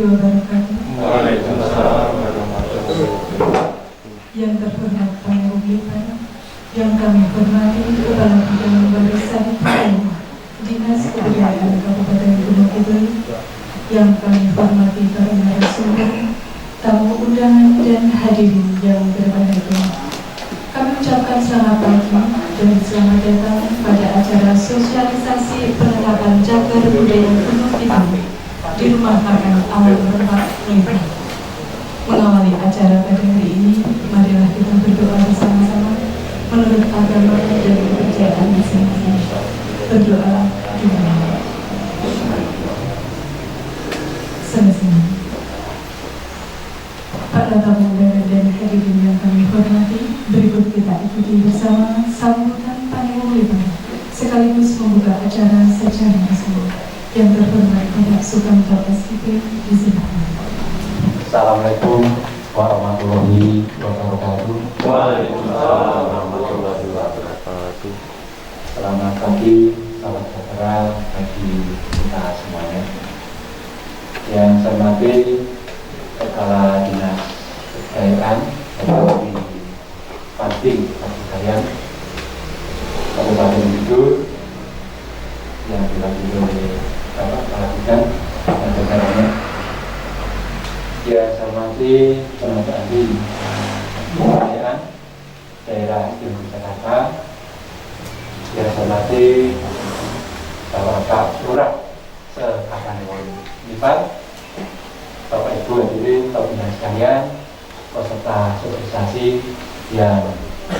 wabarakatuh. Waalaikumsalam warahmatullahi wabarakatuh. Yang terhormat Panglima Lipan, yang kami hormati Kepala Bidang Warisan Budaya Dinas Kebudayaan Kabupaten Gunung Kidul, yang kami hormati para narasumber, tamu undangan dan hadirin yang berbahagia. Kami ucapkan selamat pagi dan selamat datang pada acara sosialisasi penerapan cagar budaya Gunung Kidul di Rumah Makan Awal Hormat Lipan. Mengawali acara pada hari ini, marilah kita berdoa bersama-sama menurut agama dan kepercayaan masing-masing. Berdoa dimulai. Sama-sama. Para tamu undangan dan hadirin yang kami hormati, berikut kita ikuti bersama sambutan Panglima Lipan sekaligus membuka acara secara resmi. Yang terhormat Bapak Sukamto SIP, disilakan. Assalamualaikum warahmatullahi wabarakatuh. Waalaikumsalam warahmatullahi wabarakatuh. Selamat pagi, salam sejahtera bagi kita semuanya. Yang saya hormati Kepala Dinas Kebudayaan di Panting Kebudayaan Kabupaten Kidul yang diwakili oleh Bapak Kepala Bidang dan jajarannya. Ya, saya hormati tenaga ahli kebudayaan daerah istimewa Jakarta. Ya, saya hormati Bapak Lurah se-Kabupaten Lipan, Bapak Ibu hadirin tamu sekalian, peserta sosialisasi yang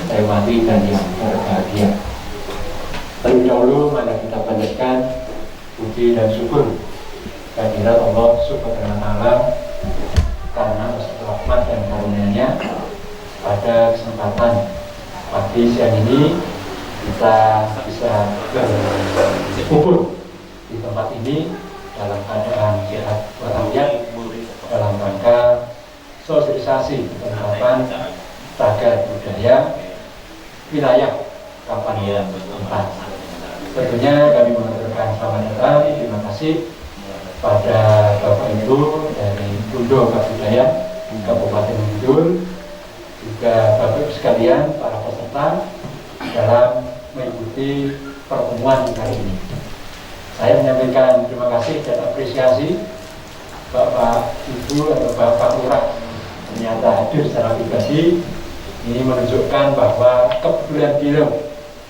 saya hormati dan yang berbahagia. Terlebih dahulu mari kita panjatkan puji dan syukur kehadirat Allah Subhanahu wa Ta'ala karena rahmat dan karunia-Nya. Pada kesempatan pagi siang ini kita bisa berkumpul di tempat ini dalam keadaan sehat walafiat dalam rangka sosialisasi penerapan cagar budaya wilayah Kabupaten Lipan. Tentunya kami mengucapkan selamat datang, terima kasih pada Bapak Ibu dari Undo Kabudayaan Kabupaten Kidul, juga Bapak Ibu sekalian para peserta dalam mengikuti pertemuan kali ini. Saya menyampaikan terima kasih dan apresiasi Bapak Ibu atau Bapak Lurah ternyata hadir secara pribadi. Ini menunjukkan bahwa kepedulian beliau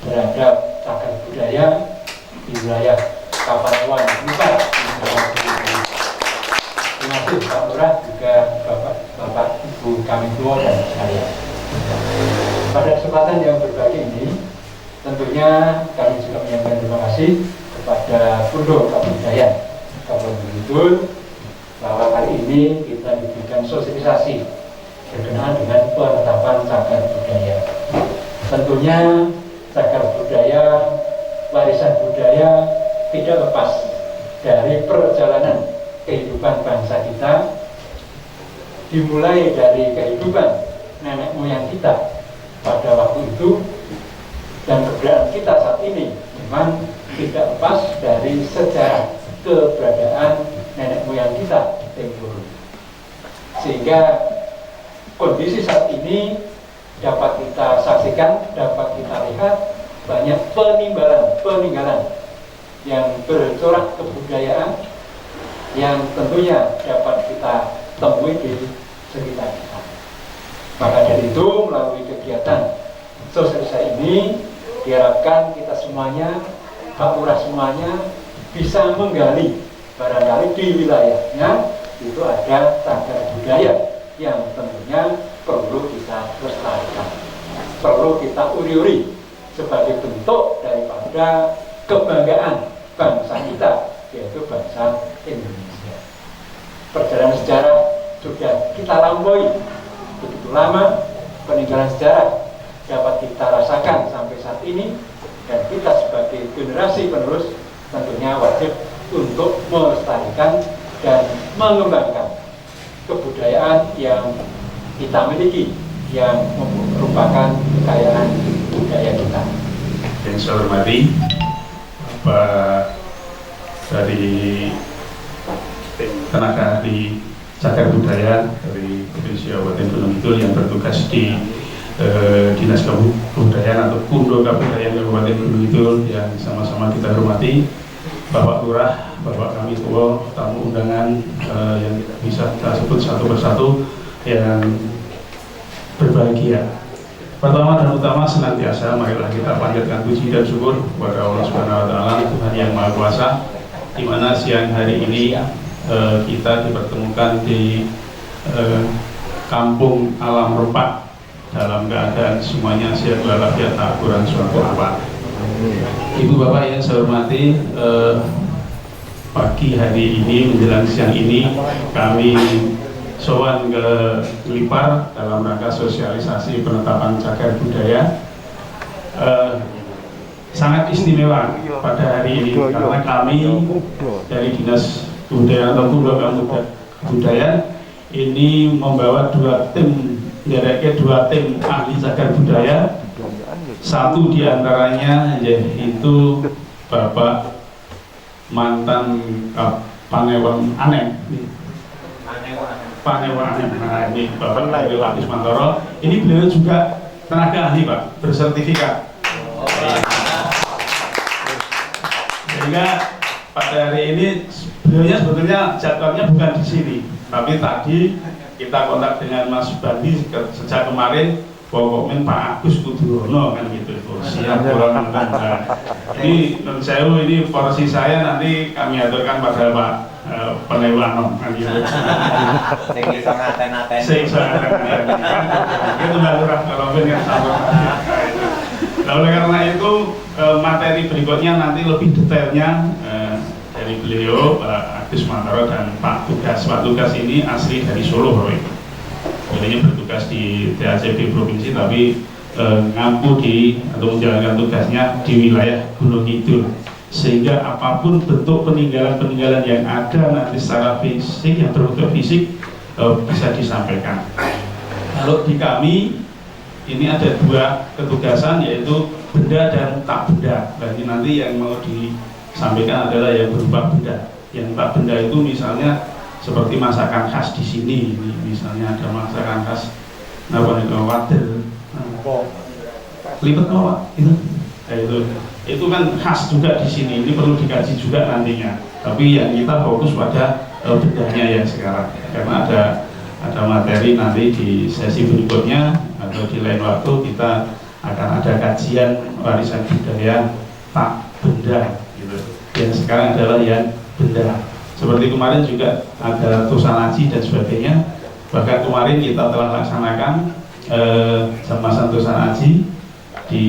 terhadap cagar budaya di wilayah Kabupaten Lipan. Terima kasih Pak Lurah, juga Bapak Ibu kami tua dan sekalian. Pada kesempatan yang berbahagia ini, tentunya kami juga menyampaikan terima kasih kepada Undo Kabudayaan Kabupaten Kidul bahwa kali ini kita diberikan sosialisasi berkenaan dengan penerapan cagar budaya. Tentunya cagar budaya, warisan budaya tidak lepas dari perjalanan kehidupan bangsa kita, dimulai dari kehidupan nenek moyang kita pada waktu itu, dan keberadaan kita saat ini memang tidak lepas dari sejarah keberadaan nenek moyang kita tempo dulu. Sehingga kondisi saat ini dapat kita saksikan, dapat kita lihat banyak peninggalan yang bercorak kebudayaan yang tentunya dapat kita temui di sekitar kita. Maka dari itu, melalui kegiatan sosialisasi ini diharapkan kita semuanya, Pak Lurah semuanya bisa menggali barangkali di wilayahnya itu ada cagar budaya yang tentunya perlu kita lestarikan, perlu kita uri-uri sebagai bentuk daripada kebanggaan bangsa kita, yaitu bangsa Indonesia. Perjalanan sejarah sudah kita lampaui begitu lama, peninggalan sejarah dapat kita rasakan sampai saat ini, dan kita sebagai generasi penerus tentunya wajib untuk melestarikan dan mengembangkan kebudayaan yang kita miliki, yang merupakan kekayaan budaya kita. Yang saya hormati Bapak dari tim tenaga ahli cagar budaya dari Provinsi Kabupaten Gunung Kidul yang bertugas di Dinas Kebudayaan atau Kundo Kabudayaan Kabupaten Gunung Kidul yang sama-sama kita hormati, Bapak Lurah, Bapak kami tua, tamu undangan yang bisa kita sebut satu persatu yang berbahagia. Pertama dan utama senantiasa marilah kita panjatkan puji dan syukur kepada Allah Subhanahu wa taala, Tuhan yang Maha Kuasa, di mana siang hari ini kita dipertemukan di kampung alam Repak dalam keadaan semuanya sehat walafiat, tak kurang suatu apa. Ibu Bapak yang saya hormati, pagi hari ini menjelang siang ini kami sowan ke Lipar dalam rangka sosialisasi penetapan cagar budaya. Sangat istimewa pada hari ini karena kami dari Dinas Kebudayaan atau Kundo Kabudayaan ini membawa dua tim ahli cagar budaya. Satu diantaranya yaitu Bapak mantan Panewan Aneh. Nah, ini Bapak Dewa Ismantoro. Ini beliau juga tenaga ahli, Pak, bersertifikat. Sehingga pada hari ini beliaunya sebetulnya jadwalnya bukan di sini, tapi tadi kita kontak dengan Mas Bandi sejak kemarin. Pokoknya Pak Agus Kudurono kan gitu, siap pulang. Ini menurut saya ini porsi saya nanti kami aturkan pada Pak Penewano kan gitu. Itu Mbak Lurah kalau benar sama. Nah, oleh karena itu materi berikutnya nanti lebih detailnya dari beliau Pak Agus Mantoro dan Pak Tugas ini asli dari Solo, Bapak. Ini bertugas di TACB provinsi tapi ngampu atau menjalankan tugasnya di wilayah Gunung Kidul, sehingga apapun bentuk peninggalan-peninggalan yang ada nanti secara fisik yang berbentuk fisik bisa disampaikan. Kalau di kami ini ada dua ketugasan, yaitu benda dan tak benda. Bagi nanti yang mau disampaikan adalah yang berupa benda. Yang tak benda itu misalnya seperti masakan khas di sini, misalnya ada masakan khas wadel, lipet loak itu kan khas juga di sini. Ini perlu dikaji juga nantinya. Tapi yang kita fokus pada bendanya yang sekarang, karena ada materi nanti di sesi berikutnya atau di lain waktu kita akan ada kajian warisan budaya tak benda gitu. Yang sekarang adalah yang benda. Seperti kemarin juga ada Tosanaji dan sebagainya. Bahkan kemarin kita telah laksanakan jamasan Tosanaji di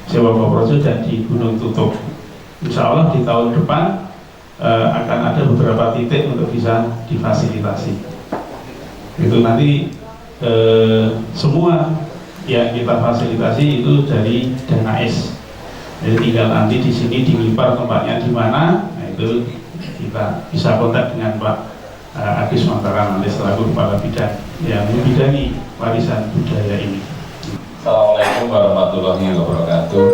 Sewa Projo dan di Gunung Tutup. Insya Allah di tahun depan akan ada beberapa titik untuk bisa difasilitasi. Itu nanti semua yang kita fasilitasi itu dari dana S. Jadi tinggal nanti di sini di Lipar tempatnya di mana, nah itu kita bisa kontak dengan Pak Agus Mantara nanti selaku Kepala Bidang yang membidangi warisan budaya ini. Assalamualaikum warahmatullahi wabarakatuh.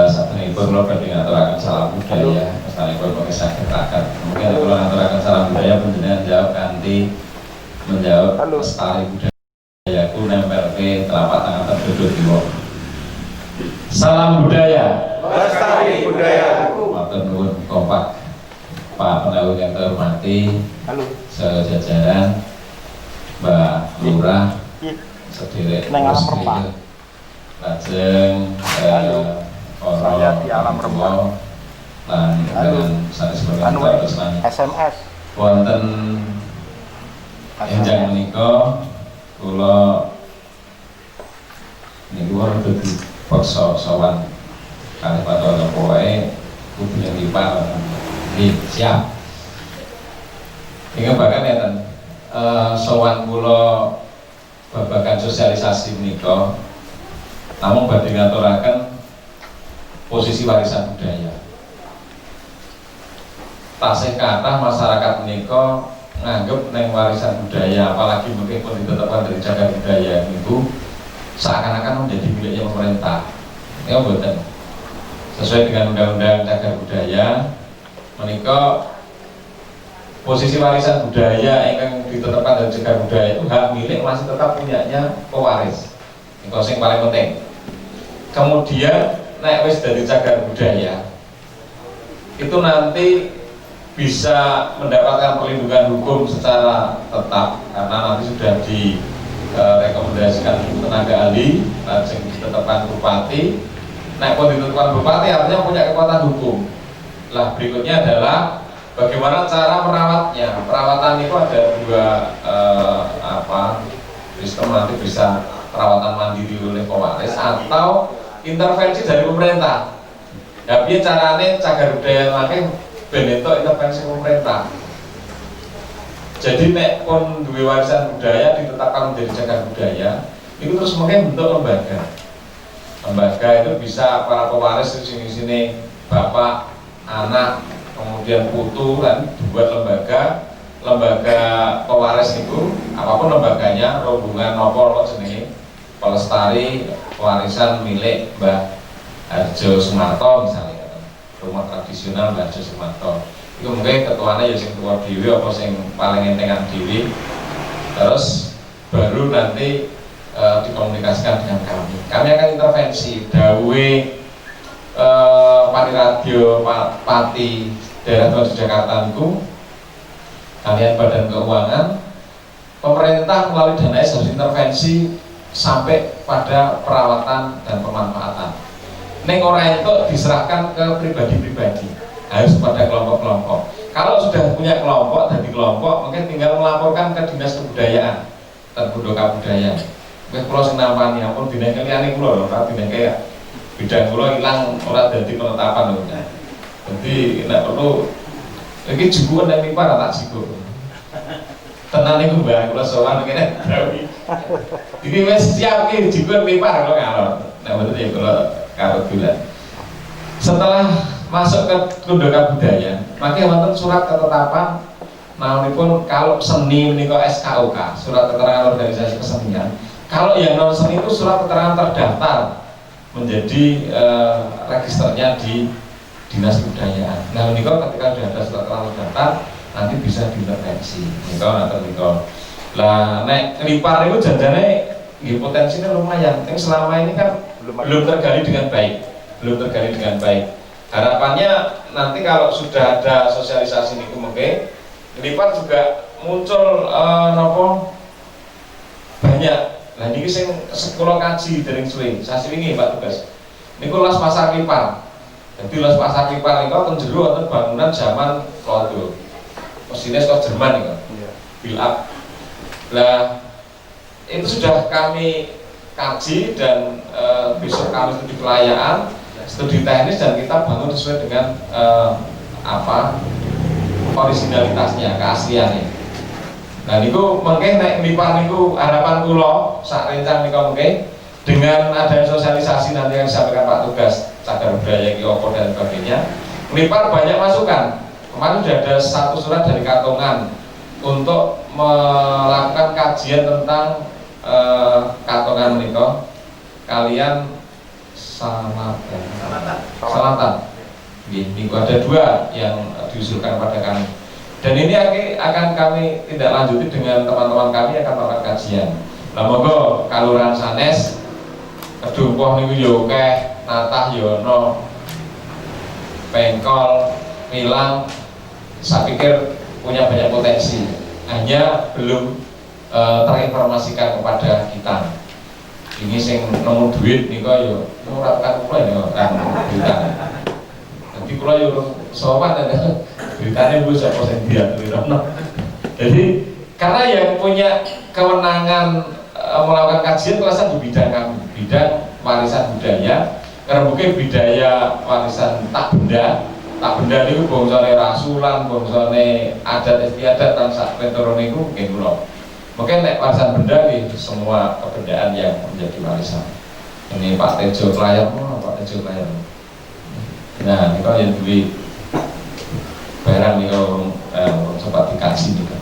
Sabenipun kula badhe ngaturaken salam budaya, sanesipun pengisah ketakan. Mungkin kula ngaturaken salam budaya panjenengan jawab kanthi menjawab lestari budaya ku nempel ke telapak tangan tertutup kiwa. Salam budaya. Lestari budaya. Matur nuwun kompak Pak Penawar yang terhormati, sejajaran Mbak Lurah, sederek lajeng saya di alam Rempah lan dengan sanes terus lan SMS wonten enjang menika kula niku dadi paksa sowan kalih Pak Wae kudu yang Lipar. Siap. Ingat bahkan ya sowan kula babagan sosialisasi menika namun badhe ngaturaken posisi warisan budaya. Tasih kathah masyarakat menika nganggep neng warisan budaya, apalagi mungkin pun ditetapkan dari cagar budaya itu seakan-akan menjadi miliknya pemerintah. Ya mboten. Sesuai dengan Undang-Undang Cagar Budaya menika posisi warisan budaya yang ditetapkan dan jagar budaya itu hak milik masih tetap punyanya pewaris. Itu yang paling penting. Kemudian nek wis dari cagar budaya itu nanti bisa mendapatkan perlindungan hukum secara tetap karena nanti sudah direkomendasikan tenaga ahli yang ditetapkan bupati. Nek pun ditetapkan bupati artinya punya kekuatan hukum. Lah berikutnya adalah bagaimana cara merawatnya. Perawatan itu ada dua sistem, nanti bisa perawatan mandiri oleh pewaris atau intervensi dari pemerintah. Ya biar caranya cagar budaya makin bentuk intervensi pemerintah. Jadi nek pun dua warisan budaya ditetapkan menjadi cagar budaya, itu terus mungkin bentuk lembaga. Lembaga itu bisa para pewaris di sini bapak, anak, kemudian putu kan dibuat lembaga pewaris itu apapun lembaganya, rombongan nopo jenenge pelestari warisan milik Mbah Harjo Sumarto misalnya, rumah tradisional Mbah Harjo Sumarto itu mungkin ketuanya ya sing tua dewi apa sing paling entengan dewi, terus baru nanti dikomunikasikan dengan kami akan intervensi dawe Pati Radio Pati daerah Tuan Jakarta itu kalian badan keuangan pemerintah melalui dana harus intervensi sampai pada perawatan dan pemanfaatan. Neng orang itu diserahkan ke pribadi-pribadi, harus pada kelompok-kelompok. Kalau sudah punya kelompok dan di kelompok mungkin tinggal melaporkan ke dinas kebudayaan dan budaya budaya. Mungkin kalau senapani pun dinas kalian kulo loh, kalau dinas kayak bidang kulo hilang orang dari penetapan loh. Jadi tidak perlu lagi juguan dan mipar tak siku. Tenang itu mbak, kalau soal begini. Jadi wes siap nih juguan mipar kalau ngalor. Nah betul ya kalau bulan. Setelah masuk ke kundoka budaya, makanya wonten surat ketetapan. Nah ini pun kalau seni menika SKOK, surat keterangan organisasi kesenian. Kalau yang non seni itu surat keterangan terdaftar menjadi registernya di dinas kebudayaan. Nah menika ketika sudah ada surat keterangan terdaftar nanti bisa diintervensi. Menika. Lah nek lipar itu janjane nggih potensinya lumayan. Yang selama ini kan belum tergali dengan baik. Harapannya nanti kalau sudah ada sosialisasi niku mungkin lipar juga muncul banyak. Nah niki sing sekolah kaji dereng suwe. Sasi wingi Pak Tugas. Niku las pasar lipar. Jadi las pasar lipar niku ten jero wonten bangunan zaman Klodo. Mesinnya kok Jerman niku. Build up. Lah itu sudah kami kaji dan besok kami studi kelayaan, studi teknis dan kita bangun sesuai dengan originalitasnya, keasliannya. Nah niku mungkin nek lipar niku harapan kula sak rencang niku mungkin dengan adanya sosialisasi nanti yang disampaikan Pak Tugas cagar budaya Kiopo dan sebagainya, lipar banyak masukan. Kemarin sudah ada satu surat dari Katongan untuk melakukan kajian tentang Katongan niku kalian Selatan. Niku ada dua yang diusulkan pada kami. Dan ini akan kami tidak lanjuti dengan teman-teman kami akan melakukan kajian. Lah monggo kalurahan sanes kedumpoh niku yo akeh, natah yo ono, pengkol, milang, saya pikir punya banyak potensi. Hanya belum terinformasikan kepada kita. Ini sing nemu duit niku yo ora tekan kula yo kan duit. Jadi kula yo sowan ada beritanya bu siapa sing diatur. Jadi karena yang punya kewenangan melakukan kajian kelasan di bidang kami, bidang warisan budaya. Karena mungkin budaya warisan tak benda itu bangsane rasulan, bangsane adat istiadat dan sak penturun itu mungkin kula. Mungkin nek warisan benda nih semua kebendaan yang menjadi warisan. Ini Pak Tejo Klayan, Pak Tejo Klayan. Nah, ini kalau yang duit barang nih kalau sempat dikaji nih kan.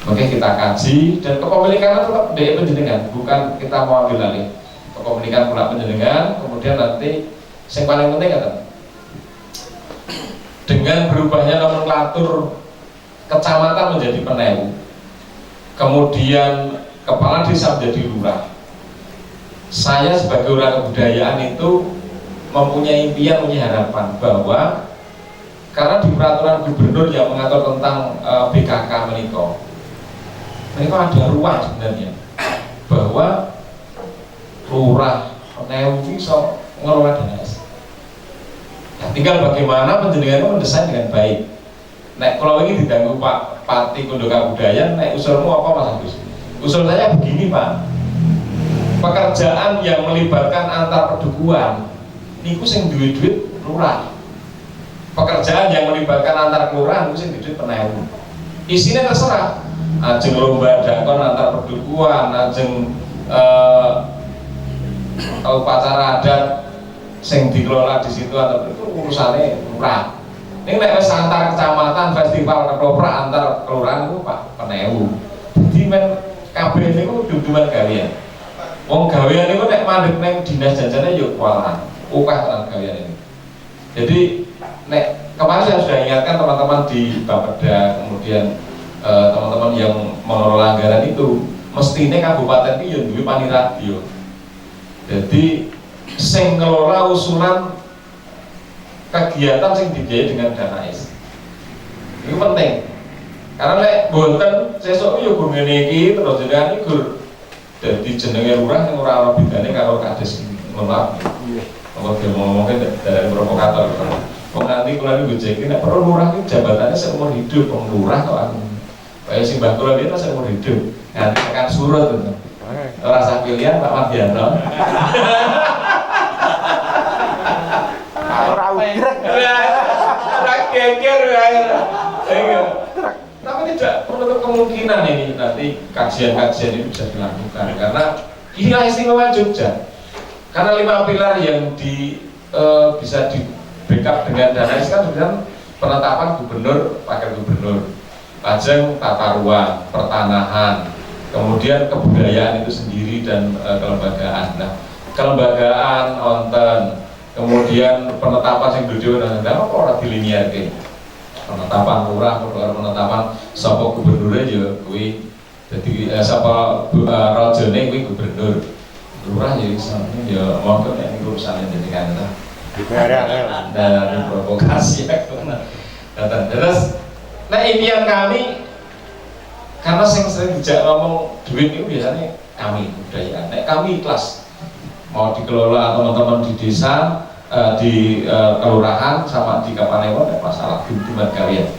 Mungkin kita kaji dan kepemilikan tetap dari penjenengan, bukan kita mau ambil alih. Kepemilikan pula penjenengan, kemudian nanti yang paling penting kan dengan berubahnya nomenklatur kecamatan menjadi Penewu, kemudian kepala desa menjadi lurah, saya sebagai orang kebudayaan itu mempunyai impian, punya harapan bahwa karena di peraturan gubernur yang mengatur tentang BKK mereka ada ruang sebenarnya bahwa lurah Penewu bisa ngelola dana desa. Nah, tinggal bagaimana penjenengan mendesain dengan baik. Nek kalau ini diganggu Pak Pati Kondo Kabudayan, nek usulmu apa Mas Agus? Usul saya begini Pak, pekerjaan yang melibatkan antar pedukuhan niku sing duwe duit lurah. Pekerjaan yang melibatkan antar kelurahan niku sing duwe duit Penewu. Isinya terserah, ajeng lomba dakon antar pedukuhan, ajeng upacara adat sing dikelola di situ atau itu urusannya lurah. Ini nek wis antar kecamatan, festival ketoprak antar kelurahan itu Pak Penewu. Jadi men kabeh niku duduman gawean. Wong gawean niku nek mandeg nang dinas janjane yo kualan. Ukah tenan gawean ini. Jadi nek kemarin saya sudah ingatkan teman-teman di Bapeda, kemudian teman-teman yang mengelola anggaran itu mestinya kabupaten itu yang duwe paniradio. Jadi sing ngelola usulan kegiatan sing dibiayai dengan dana es. Itu penting. Karena lek bonten sesuk yo gur ngene iki terus jenengan iki gur dadi jenenge lurah sing ora ana bedane karo kades maaf. Kalau dia ngomongin dari provokator, kok nanti kalau ini gojekin, nek perlu lurah ini jabatannya seumur hidup, lurah kok aku. Kayak si Mbak Kula dia seumur hidup, nanti akan surut tuh. Rasa pilihan Pak Mardianto. Geger tapi tidak menutup kemungkinan ini nanti kajian-kajian ini bisa dilakukan karena inilah istimewa Jogja. Karena 5 pilar yang bisa di backup dengan dana ini kan penetapan gubernur, wakil gubernur, lajeng tata ruang, pertanahan, kemudian kebudayaan itu sendiri dan kelembagaan. Nah, kelembagaan onten, kemudian penetapan yang duduk dan apa orang dilinearke. Penetapan lurah, penetapan sapa gubernurnya juga kuwi. Jadi sapa rajane kuwi gubernur. Lurah ya ya monggo nek urusane jenengan ta. Dan provokasi terus nah impian kami karena sering dijak ngomong duit itu biasanya kami budaya. Nek kami ikhlas mau dikelola teman-teman di desa, di kelurahan sama di Kapanewon masalah duduman gawean.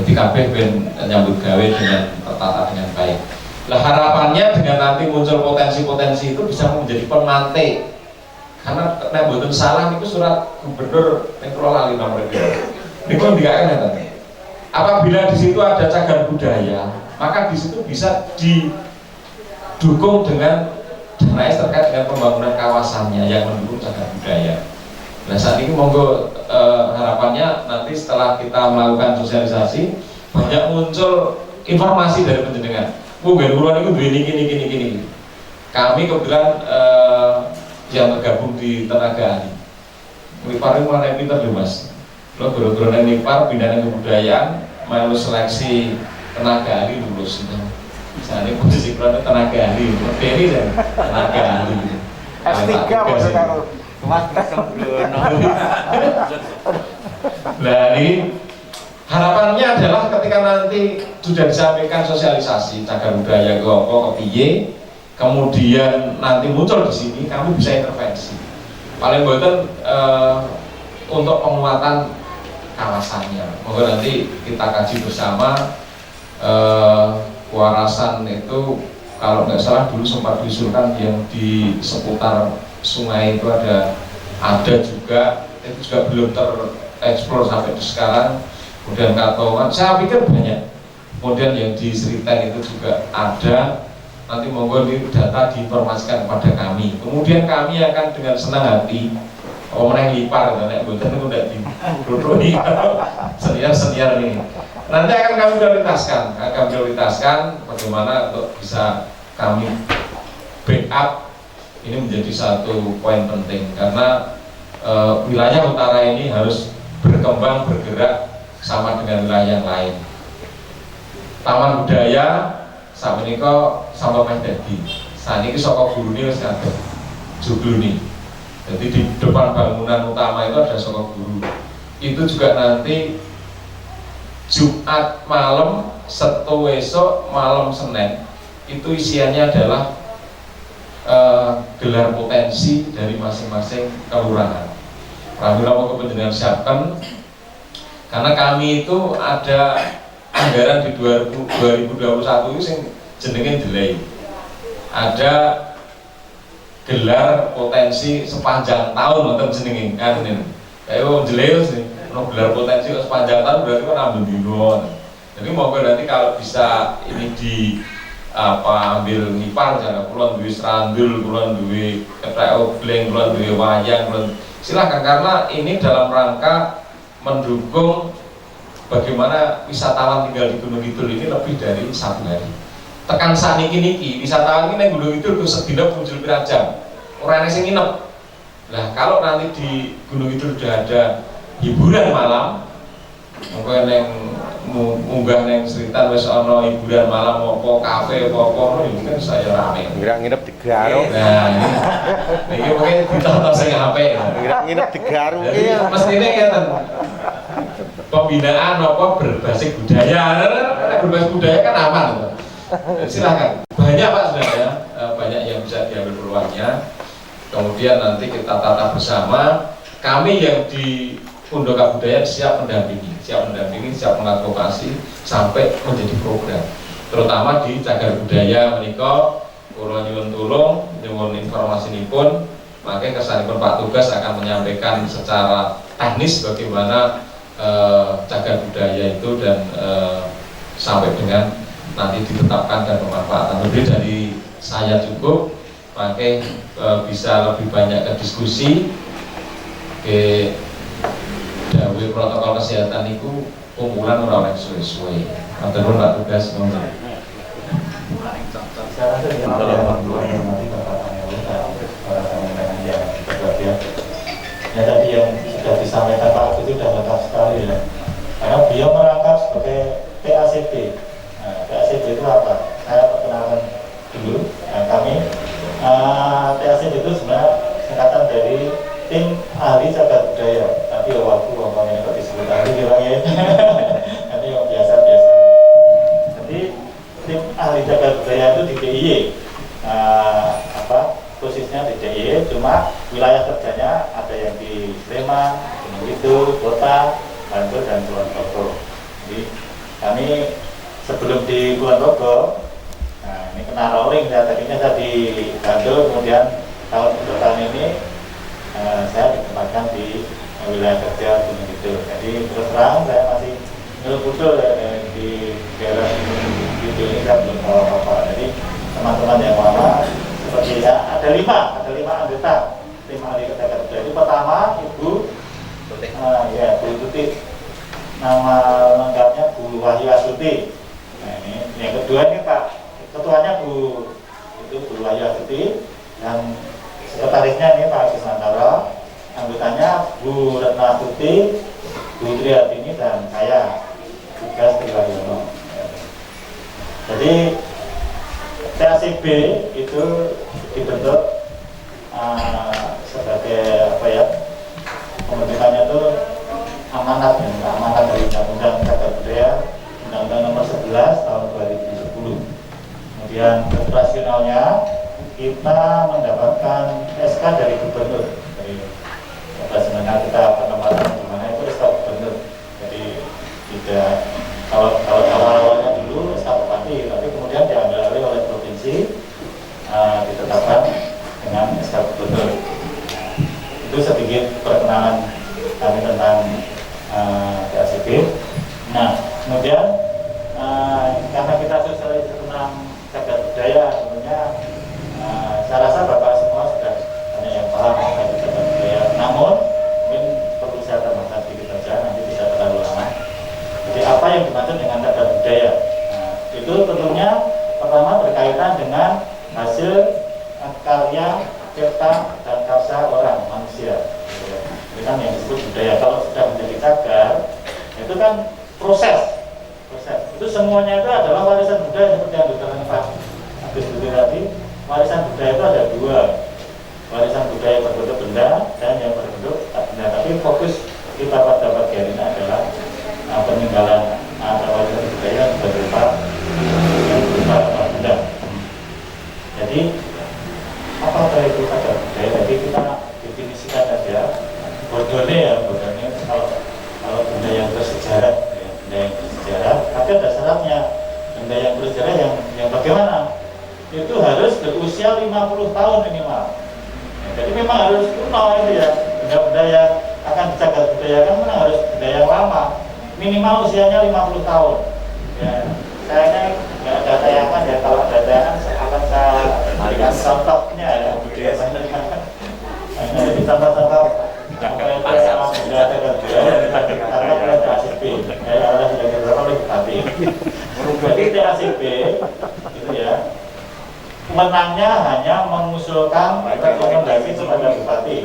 Jadi kabeh ben nyambut gawe dengan tertata dengan baik. Lah harapannya dengan nanti muncul potensi-potensi itu bisa menjadi pemantik. Karena nek mboten salah niku surat gubernur nek kula lali nomor iki. Niku ndikaken ngeten. Apabila di situ ada cagar budaya, maka di situ bisa didukung dengan dana terkait dengan pembangunan kawasannya yang mendukung cagar budaya. Nah saat ini monggo harapannya nanti setelah kita melakukan sosialisasi banyak muncul informasi dari penjenengan. Mungkin bulan itu duwe niki. Kami kebetulan yang tergabung di tenaga ahli. Nipar itu mulai pinter lho Mas. Lo guru-guru Nipar pindahan kebudayaan, melu seleksi tenaga ahli lulus. Misalnya posisi kurang tenaga ahli, ini dan tenaga ahli. S3 maksudnya Mas Nah ini harapannya adalah ketika nanti sudah disampaikan sosialisasi cagar budaya ke apa ke piye, kemudian nanti muncul di sini, kami bisa intervensi. Paling boten untuk penguatan kawasannya. Mungkin nanti kita kaji bersama. Warasan itu kalau nggak salah dulu sempat diusulkan yang di seputar sungai itu ada juga, itu juga belum tereksplor sampai sekarang. Kemudian Katongan, saya pikir banyak. Kemudian yang di Sriten itu juga ada. Nanti monggo ini data diinformasikan kepada kami. Kemudian kami akan dengan senang hati menang lipar, nek mboten itu udah didodoni senior ini. Nanti akan kami prioritaskan bagaimana untuk bisa kami backup. Ini menjadi satu poin penting karena wilayah utara ini harus berkembang bergerak sama dengan wilayah yang lain. Taman budaya sama ini kok sama main dadi. Saat ini saka gurune wis ngadeg jubluni. Jadi di depan bangunan utama itu ada saka guru. Itu juga nanti Jumat malam, Setu esok, malam Senin itu isiannya adalah gelar potensi dari masing-masing kelurahan. Alhamdulillah kepentingan siapkan karena kami itu ada anggaran di 2021 itu yang jenenge delay. Ada gelar potensi sepanjang tahun nonton jenenge kan ini. Kayak delay sih, gelar potensi sepanjang tahun berarti kan ambil dino. Jadi moga nanti kalau bisa ini di ambil ngipar jangan kulon duwe serandul, kulon duwe kethek obleng, kulon duwe wayang, kulon silakan karena ini dalam rangka mendukung bagaimana wisatawan tinggal di Gunung Kidul ini lebih dari 1 hari. Tekan saniki niki wisatawan ini Gunung Kidul tuh sedina muncul pirang jam. Ora ana sing nginep. Nah, kalau nanti di Gunung Kidul sudah ada hiburan malam, mungkin yang munggah neng Seritan wis ana hiburan malam apa kafe apa mungkin saya rame. Nginep di Garo. Nah, ini mungkin ditonton sing HP. Nginep di Garo iki. Mestine ngeten. Pembinaan apa berbasis budaya. Berbasis budaya kan aman. Silakan. Banyak Pak sebenarnya, banyak yang bisa diambil peluangnya. Kemudian nanti kita tata bersama. Kami yang di Pondok Kabudayaan siap mendampingi, siap mengadvokasi sampai menjadi program. Terutama di cagar budaya menika kula nyuwun tulung, nyuwun informasinipun, maka kesanipun Pak Tugas akan menyampaikan secara teknis bagaimana cagar budaya itu dan sampai dengan nanti ditetapkan dan pemanfaatan. Lebih dari saya cukup, maka bisa lebih banyak ke diskusi ke dawe protokol kesehatan itu kumpulan orang yang suwe-suwe. Matur nuwun Pak Tugas monggo. Saya rasa yang nanti Bapak ya tadi yang sudah disampaikan Pak itu sudah lengkap sekali ya. Karena beliau merangkap sebagai PACB. Nah, PACB itu apa? Saya perkenalkan dulu. Nah, kami PACB itu sebenarnya singkatan dari tim ahli cagar budaya. Tapi ya waktu ngomongnya kok disebut ahli bilangnya nanti yang biasa-biasa. Jadi tim ahli cagar budaya itu di DIY, posisinya di DIY, cuma wilayah kerjanya ada yang di Sleman, Gunung Kidul, Kota, Bantul dan Kulon Progo. Jadi kami sebelum di Kulon Progo, nah ini kena rolling ya, tadinya saya di Bantul, kemudian tahun ini saya ditempatkan di wilayah kerja Gunung Kidul. Jadi terus terang saya masih ngeluh di daerah Gunung Kidul ini saya belum tahu apa-apa. Jadi teman-teman yang lama seperti ya ada lima anggota tim ahli cagar budaya. Itu pertama Ibu ya Bu Tuti, nama lengkapnya Bu Wahyu Astuti. Nah ini yang kedua ini Pak ketuanya Bu Wahyu Astuti dan sekretarisnya ini Pak Kismantara, anggotanya Bu Retna Astuti, Bu Triatini dan saya Tugas Triwayono. Jadi PACB itu dibentuk sebagai apa ya, pembentukannya itu amanat dari Undang-Undang Cagar Budaya, Undang-Undang Nomor 11 Tahun 2010. Kemudian operasionalnya kita mendapatkan SK dari Gubernur. Jadi operasionalnya kita penempatan di mana itu SK Gubernur. Jadi tidak kalau awal-awalnya dulu SK Bupati, tapi kemudian diambil alih oleh provinsi, ditetapkan dengan SK Gubernur. Itu sedikit perkenalan kami tentang PACB. Nah, kemudian karena kita sosialisasi tentang cagar budaya, tentunya saya rasa Bapak semua sudah banyak yang paham tentang cagar budaya. Namun mungkin perlu saya tambahkan sedikit saja, nanti tidak terlalu lama. Jadi apa yang dimaksud dengan cagar budaya? Nah, itu tentunya pertama berkaitan dengan hasil karya, cipta dan karsa orang manusia. itu kan yang disebut budaya. Kalau sudah menjadi cagar, itu kan proses itu semuanya itu adalah warisan budaya seperti yang dikatakan Pak Agus Budi tadi. Warisan budaya itu ada dua, warisan budaya berbentuk benda dan yang berbentuk tak benda. Tapi fokus kita pada bagian ini adalah peninggalan atau warisan budaya yang berupa benda. Jadi apa itu cagar budaya? Jadi kita definisikan saja. Bodone kalau benda yang bersejarah, ya, benda yang bersejarah, tapi ada syaratnya. Benda yang bersejarah yang bagaimana? Itu harus berusia 50 tahun minimal. Ya, jadi memang harus kuno itu ya. Benda-benda yang akan dicagar budayakan memang harus benda yang lama. Minimal usianya 50 tahun. Ya, saya nggak ada tayangan ya. Kalau ada tayangan akan saya berikan contohnya ya. Jadi contoh-contoh apa itu yang sudah ada karena oleh TACP, adalah sudah dilakukan oleh Bupati. Jadi TACP itu ya, menangnya hanya mengusulkan rekomendasi kepada Bupati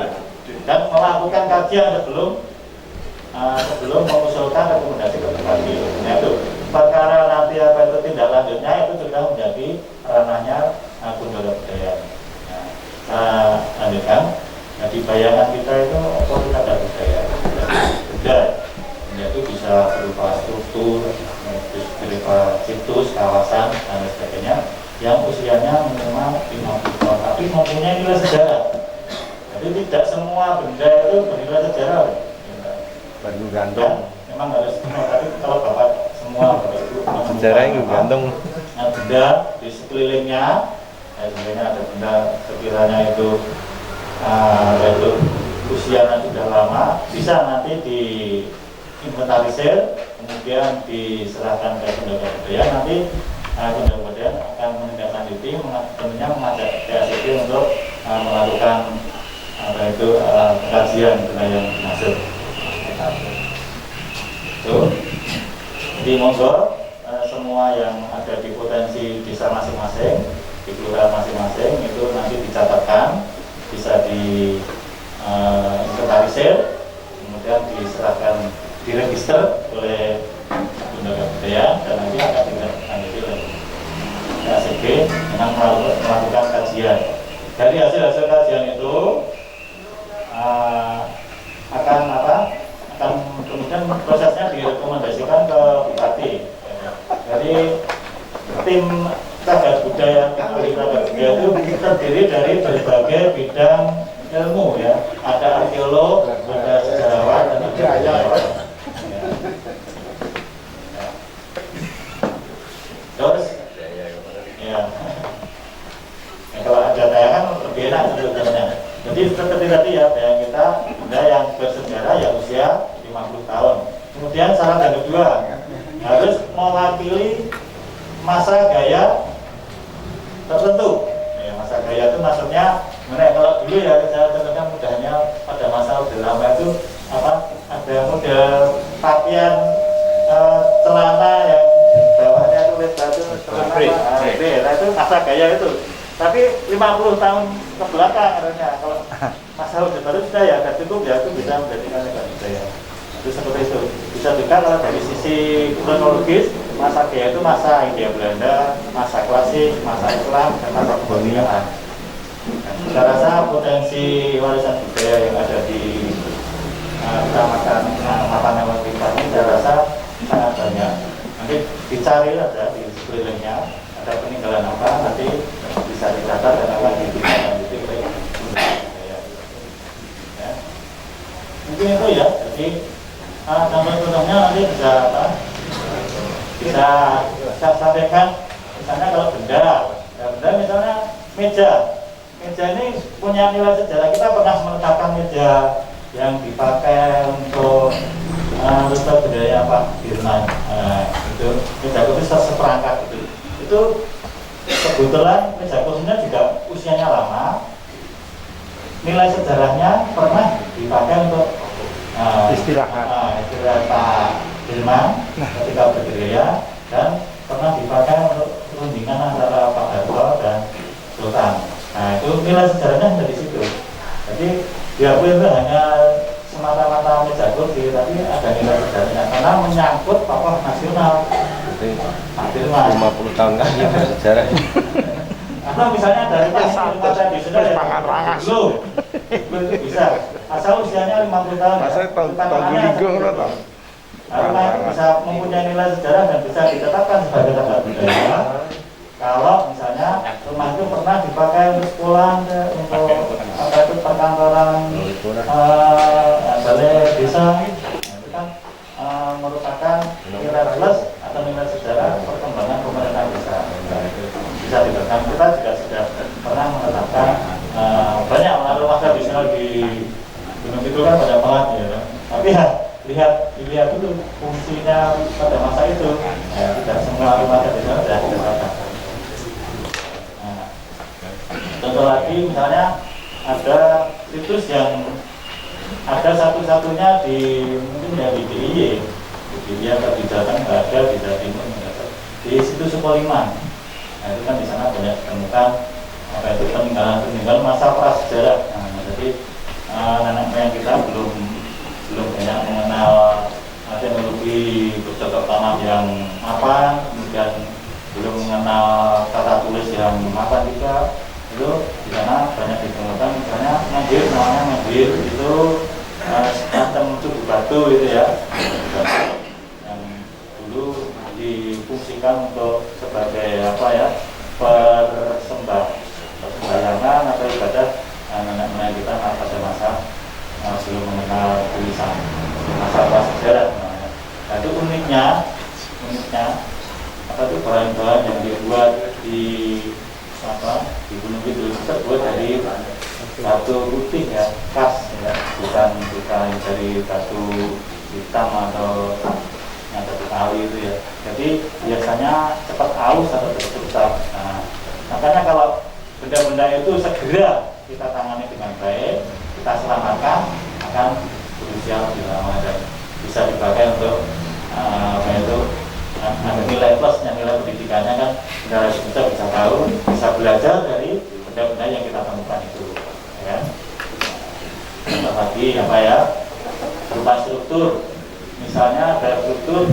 dan melakukan kajian sebelum mengusulkan rekomendasi ke Bupati. Nah itu perkara nanti apa itu tindak lanjutnya itu sudah menjadi ranahnya Gundala Budaya. Nah, lanjutkan. Nah, di bayangan kita itu apa ada budaya. Benda itu bisa berupa struktur, berupa situs, kawasan dan lain sebagainya yang usianya minimal 50 tahun, tapi mempunyai nilai sejarah. Jadi tidak semua benda itu bernilai sejarah. Baru gantung. Memang harus semua, tapi kalau Bapak semua Bapak Ibu Sejarah yang gantung. Nah, benda di sekelilingnya, sebenarnya ada benda sekiranya itu yaitu usianya sudah lama, bisa nanti diinventarisir, kemudian diserahkan ke Gundala Budaya. Nanti Gundala Budaya akan menindaklanjuti, tentunya mengajak TACP untuk melakukan kajian benda yang masuk. Jadi monggo semua yang ada di potensi desa masing-masing, di kelurahan masing-masing itu nanti dicatatkan, bisa diinventarisir, kemudian diserahkan, diregister oleh Gundala Budaya dan nanti akan dilanjuti oleh TACP dengan melakukan kajian. Dari hasil kajian itu akan kemudian prosesnya direkomendasikan ke Bupati. Jadi tim cagar budaya itu terdiri dari berbagai bidang ilmu ya. Ada arkeolog, ada sejarawan, dan ada budaya. Terus, ya. Kalau ada tayangan lebih enak sebenarnya. Jadi seperti tadi ya, bayang kita benda yang bersejarah yang usia 50 tahun. Kemudian syarat yang kedua harus mewakili masa gaya tertentu. Ya, masa gaya itu maksudnya, kalau dulu ya saya contohkan mudahnya pada masa Orde Lama itu ada model pakaian celana yang bawahnya itu batu celana itu masa gaya itu. Tapi 50 tahun ke belakang katanya, kalau masa Orde Baru sudah ya agak cukup ya, itu bisa menjadikan cagar budaya. Itu seperti itu. Bisa juga kalau dari sisi kronologis, masa gaya itu masa Hindia Belanda, masa klasik, masa Islam, dan masa kebangsaan. Saya rasa potensi warisan budaya yang ada di Kecamatan Mapanewon kita ini saya rasa sangat banyak. Nanti dicari aja di sekelilingnya ada peninggalan apa, nanti bisa dicatat dan akan ditindaklanjuti oleh budaya. Ya. Mungkin itu ya. Jadi contoh-contohnya nanti bisa saya sampaikan. Misalnya kalau benda misalnya meja ini punya nilai sejarah. Kita pernah menetapkan meja yang dipakai untuk Duta Budaya Pak Dirman. Itu meja kursi seperangkat itu kebetulan meja kursinya juga usianya lama. Nilai sejarahnya pernah dipakai untuk istirahat Pak Dirman ketika bergerilya, dan pernah dipakai untuk perundingan antara Pak Harto dan Sultan. Nah itu nilai sejarahnya dari situ. Jadi diakui itu hanya semacam Mas. 50 tahun lagi bersejarah. Atau misalnya dari rumah tradisional ya belum itu bisa. Asal usianya 50 tahun. Masa tahun guligung loh. Rumah itu bisa mempunyai nilai sejarah dan bisa ditetapkan sebagai cagar budaya. Kalau misalnya rumah itu pernah dipakai untuk sekolah, untuk apa itu perkantoran, balai desa, itu kan merupakan nilai plus atau nilai sejarah perkembangan pemerintahan desa. Bisa ditetapkan. Kita juga sudah pernah menetapkan banyak rumah tradisional di Gunung Kidul kan pada pelat ya, tapi ya dilihat dulu fungsinya pada masa itu. Tidak semua rumah tradisional sudah ditetapkan. Contoh lagi misalnya ada situs yang ada satu-satunya mungkin ya di DIY atau di Jateng nggak ada, di Jawa Timur di situs Sukolima. Nah itu kan di sana banyak ditemukan apa itu peninggalan masa prasejarah. Jadi nenek moyang kita belum banyak mengenal teknologi bercocok tanam yang apa, kemudian belum mengenal kata tulis yang apa juga. Itu di sana banyak ditemukan misalnya namanya menggir itu semacam tubuh batu itu ya, yang dulu difungsikan untuk sebagai apa ya, persembahyangan atau ibadah nenek moyang kita pada masa sebelum mengenal tulisan, masa prasejarah. Nah itu uniknya apa itu bahan-bahan yang dibuat di Gunung Kidul itu terbuat dari batu putih ya, khas ya, bukan dari batu hitam atau yang batu kali itu ya. Jadi biasanya cepat aus atau cepat rusak. Nah, makanya kalau benda-benda itu segera kita tangani dengan baik, kita selamatkan, akan berusia lebih lama dan bisa dipakai untuk ada nilai plusnya, nilai pendidikannya kan generasi kita bisa tahu, bisa belajar dari benda-benda yang kita temukan itu, ya kan? Contoh lagi apa ya, berupa struktur, misalnya ada struktur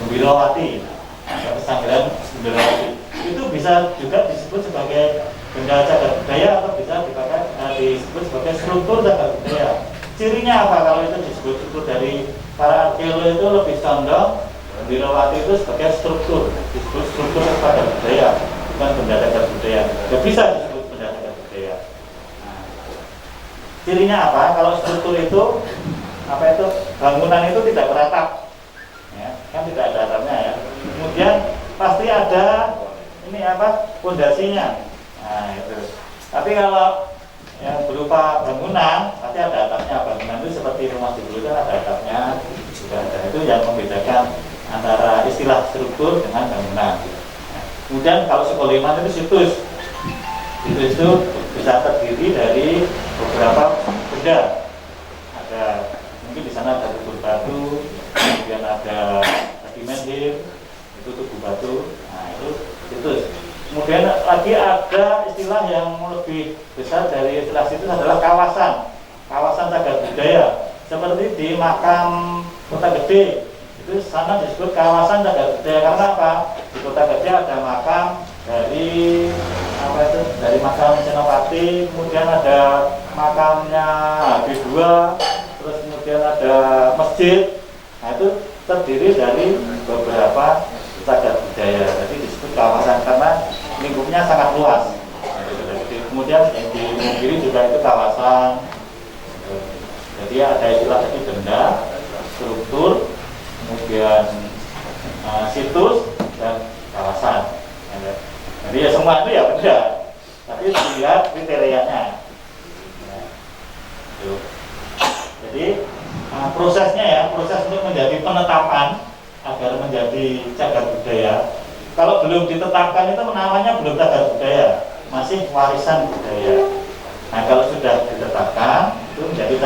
Gembilawati, ada pesanggrahan Gembilawati, itu bisa juga disebut sebagai benda cagar budaya atau bisa disebut sebagai struktur cagar budaya. Cirinya apa kalau itu disebut struktur? Dari para arkeolog itu lebih condong Gembilawati itu sebagai struktur, disebut struktur cagar budaya, bukan benda cagar budaya. Ya bisa disebut benda cagar budaya. Nah, cirinya apa? Kalau struktur itu apa itu bangunan itu tidak beratap, ya, kan tidak ada atapnya ya. Kemudian pasti ada ini apa pondasinya. Nah itu. Tapi kalau yang berupa bangunan pasti ada atapnya. Bangunan itu seperti rumah di dulu kan ada atapnya, juga ada. Itu yang membedakan antara istilah struktur dengan bangunan. Nah, kemudian kalau Sukolima itu situs itu bisa terdiri dari beberapa benda. Ada mungkin di sana ada tubuh batu, kemudian ada sedimen itu tubuh batu. Nah itu situs. Kemudian lagi ada istilah yang lebih besar dari istilah situs adalah kawasan cagar budaya. Seperti di makam Kota Gede, itu sana disebut kawasan cagar budaya. Karena apa? Di Kota Gede ada makam dari apa itu? Dari makam Senopati, kemudian ada makamnya Habib II, terus kemudian ada masjid. Nah itu terdiri dari beberapa cagar budaya. Jadi disebut kawasan karena lingkupnya sangat luas. Kemudian yang di ujung kiri juga itu kawasan. Jadi ada istilah tadi benda, struktur, kemudian situs dan kawasan. Jadi ya semua itu ya benda, tapi dilihat kriterianya. Jadi prosesnya ya, proses untuk menjadi penetapan agar menjadi cagar budaya. Kalau belum ditetapkan itu namanya belum cagar budaya, masih warisan budaya. Nah kalau sudah ditetapkan itu menjadi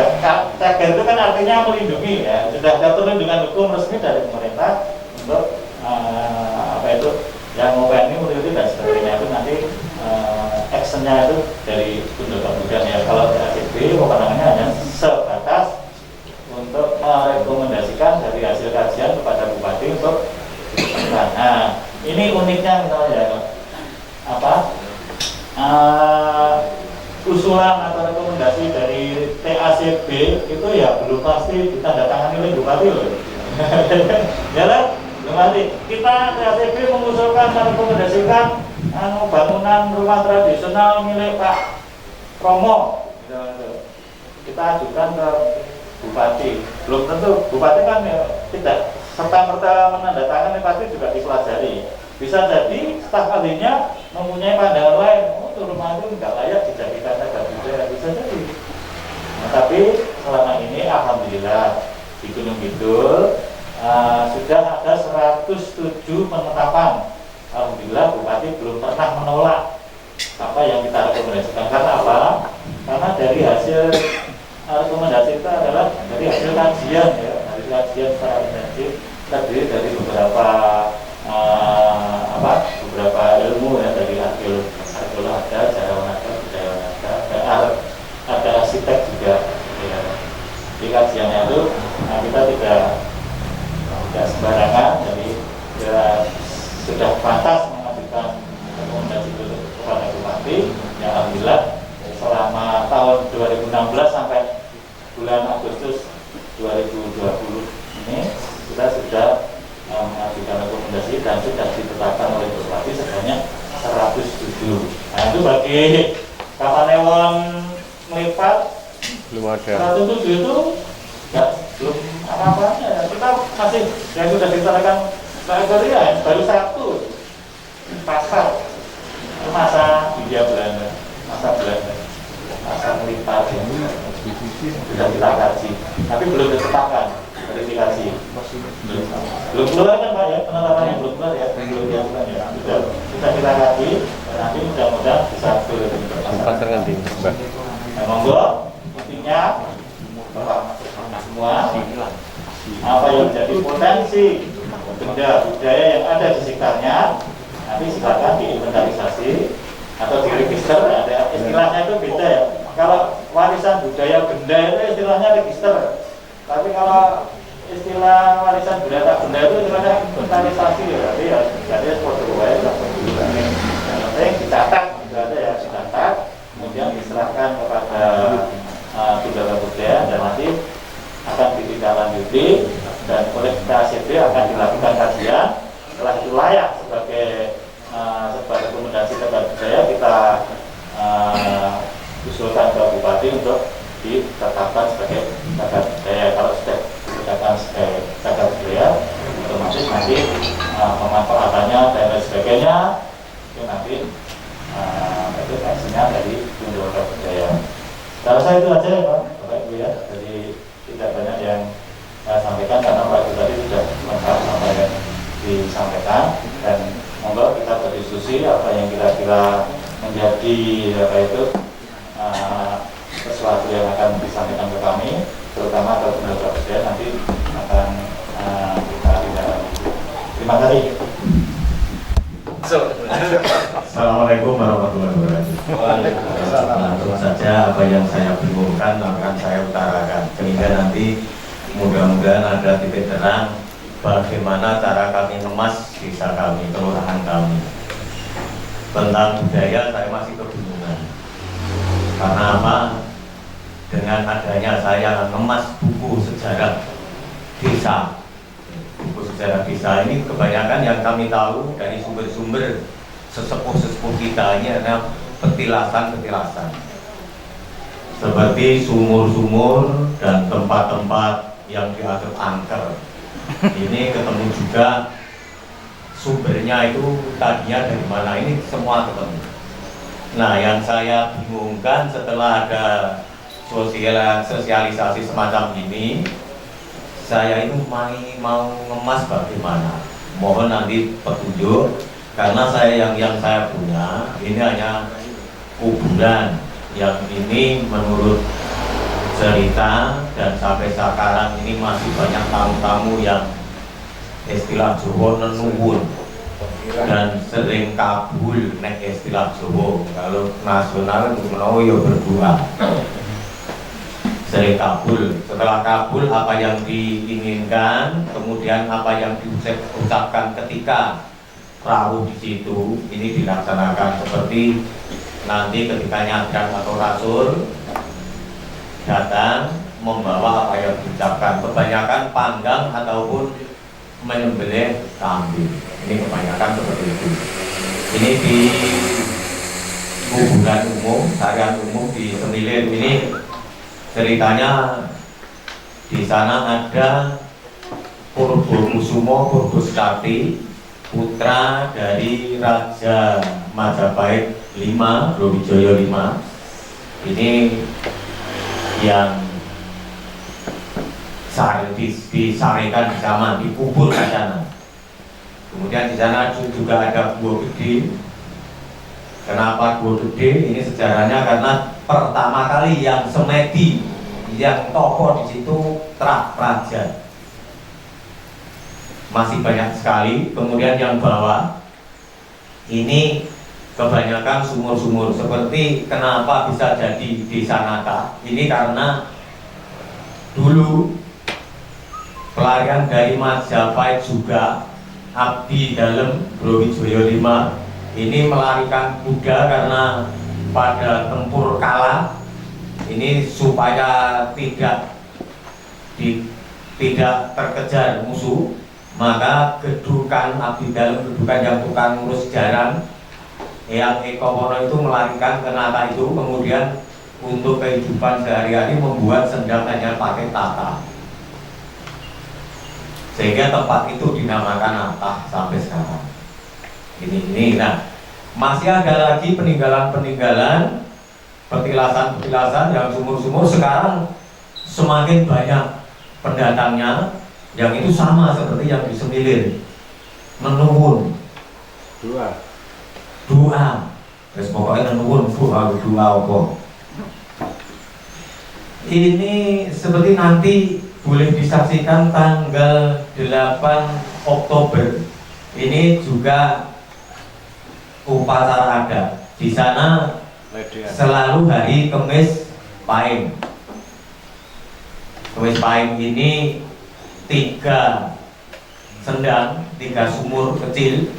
cagar itu kan artinya melindungi ya, sudah ada perlindungan hukum resmi dari pemerintah untuk apa itu yang OPNI meneliti dan sebagainya. Itu nanti actionnya itu dari Gubernur kemudian ya. Kalau ACB kewenangannya hanya sebatas untuk merekomendasikan dari hasil kajian kepada bupati untuk ditetapkan. Nah ini uniknya misalnya usulan atau rekomendasi dari TACB itu ya belum pasti ditandatangani oleh Bupati loh. Ya kan? Bupati, kita TACB mengusulkan dan rekomendasikan bangunan rumah tradisional milik Pak Romo. Kita ajukan ke Bupati. Belum tentu Bupati kan ya, tidak serta-merta menandatangani, pasti juga dipelajari. Bisa jadi staf ahlinya mempunyai pandangan lain, rumah itu nggak layak dijadikan cagar budaya, bisa jadi. Nah, tapi selama ini alhamdulillah di Gunung Kidul sudah ada 107 penetapan. Alhamdulillah Bupati belum pernah menolak apa yang kita rekomendasikan. Karena apa? Karena dari hasil rekomendasi itu adalah dari hasil kajian ya, dari kajian secara intensif terdiri dari beberapa ilmu ya, dari arkeolog ada, sejarawan ada, budayawan ada arsitek juga ya. Di kajiannya itu kita tidak sembarangan, jadi ya, sudah pantas mengajukan rekomendasi itu kepada Bupati. Ya alhamdulillah selama tahun 2016 sampai bulan Agustus 2020 ini kita sudah mengajukan rekomendasi dan sudah ditetapkan oleh Bupati sebanyak 107. Nah itu bagi Kapanewon melipat belum ada. 107 itu belum apa-apanya ya. Kita masih yang sudah ditetapkan ya, baru satu pasar masa Hindia Belanda, masa melipat ini sudah kita kaji, tapi belum ditetapkan verifikasi. Belum keluar kan Pak ya, penetapannya belum keluar ya, belum diajukan ya. Sudah kita kaji, dan nanti mudah-mudahan bisa Pasar kan di Mbak. Nah, monggo intinya semua apa yang menjadi potensi benda budaya yang ada di sekitarnya nanti silakan diinventarisasi atau diregister. Ada istilahnya itu beda ya. Kalau warisan budaya benda itu istilahnya register, tapi kalau istilah warisan budaya tak benda itu istilahnya inventarisasi ya. Jadi seperti itu yang penting dicatat, itu ada ya, dicatat kemudian diserahkan kepada Bidara Budaya dan nanti akan ditindaklanjuti dan oleh TACB akan dilakukan kajian. Setelah itu layak sebagai rekomendasi cagar budaya, kita usulkan ke Bupati untuk ditetapkan sebagai cagar budaya. Kalau sudah ditetapkan sebagai cagar budaya, otomatis nanti pemanfaatannya dan lain sebagainya itu nanti itu aksinya dari Bidara Budaya. Kalau saya itu aja ya Pak, Bapak Ibu ya. Jadi tidak banyak yang saya sampaikan karena Pak Ibu tadi sudah lengkap apa yang disampaikan, dan monggo kita berdiskusi apa yang kira-kira menjadi apa itu sesuatu yang akan disampaikan ke kami, terutama ke Bidara Budaya nanti akan kita tindak lanjuti. Terima kasih. Assalamualaikum warahmatullahi wabarakatuh. Tentu saja apa yang saya bingungkan akan saya utarakan, sehingga nanti mudah-mudahan ada titik terang bagaimana cara kami mengemas desa kami, kelurahan kami. Tentang budaya saya masih kebingungan. Karena apa? Dengan adanya saya mengemas buku sejarah desa, buku sejarah desa ini kebanyakan yang kami tahu dari sumber-sumber sesepuh-sesepuh kita ini adalah petilasan-petilasan seperti sumur-sumur dan tempat-tempat yang dianggap angker. Ini ketemu juga sumbernya itu tadinya dari mana, ini semua ketemu. Nah yang saya bingungkan setelah ada sosialisasi semacam ini, saya itu mau ngemas bagaimana. Mohon nanti petunjuk, karena saya yang saya punya ini hanya kuburan yang ini menurut cerita dan sampai sekarang ini masih banyak tamu-tamu yang istilah Jawa nenuwun dan sering kabul nek istilah Jawa. Kalau nasional menawa ya berdua. Sering kabul. Setelah kabul apa yang diinginkan, kemudian apa yang diucapkan ketika perahu di situ ini dilaksanakan seperti nanti ketika nyadran atau rasul datang membawa apa yang diucapkan, kebanyakan panggang ataupun menyembelih kambing. Ini kebanyakan seperti itu. Ini di kuburan umum, tarian umum di Semilir ini ceritanya di sana ada Purbokusumo Purbosati, putra dari Raja Majapahit V, Brawijaya V. Ini yang disarikan di sana, dikubur di sana. Kemudian di sana juga ada gua gede. Kenapa gua gede? Ini sejarahnya karena pertama kali yang semedi, yang tokoh di situ Trak Praja. Masih banyak sekali. Kemudian yang bawah ini kebanyakan sumur-sumur. Seperti kenapa bisa jadi Desa Nata? Ini karena dulu pelarian dari Majapahit juga abdi dalam Brawijaya V ini melarikan kuda karena pada tempur kalah ini supaya tidak terkejar musuh, maka kedukan abdi dalam, kedukan yang tukang ngurus jaran yang Ekomono itu melarikan ke Nata itu, kemudian untuk kehidupan sehari-hari membuat sendang hanya pakai tata, sehingga tempat itu dinamakan Nata sampai sekarang. Ini nah masih ada lagi peninggalan-peninggalan, petilasan-petilasan yang sumur-sumur. Sekarang semakin banyak pendatangnya, yang itu sama seperti yang di Semilir, menuwun doa terus pokoknya menuwun doa apa. Ini seperti nanti boleh disaksikan tanggal 8 Oktober ini juga upacara adat. Di sana selalu hari Kemis Pahing. Kemis Pahing ini 3 sendang, 3 sumur kecil.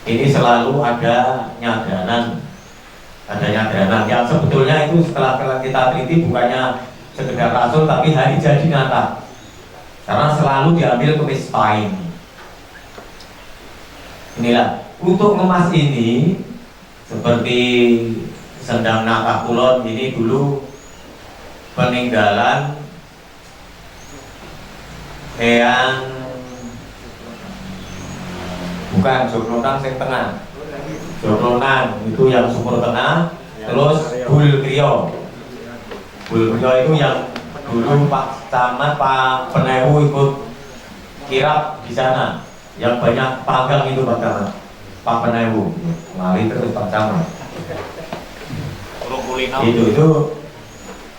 Ini selalu ada nyadranan. Ada nyadranan yang sebetulnya itu setelah kita teliti bukannya sekedar rasul, tapi hari jadi Nata, karena selalu diambil Kemis Pahing. Inilah untuk ngemas ini seperti sendang Nata Kulon ini dulu peninggalan yang bukan Joglonan sing tengah. Joglonan itu yang sumur tengah, terus Bul Kriyo. Bul Kriyo itu yang dulu Pak Camat, Pak Penewu ikut kirap di sana, yang banyak panggang itu Pak Camat, Pak Penewu, lari terus Pak Camat.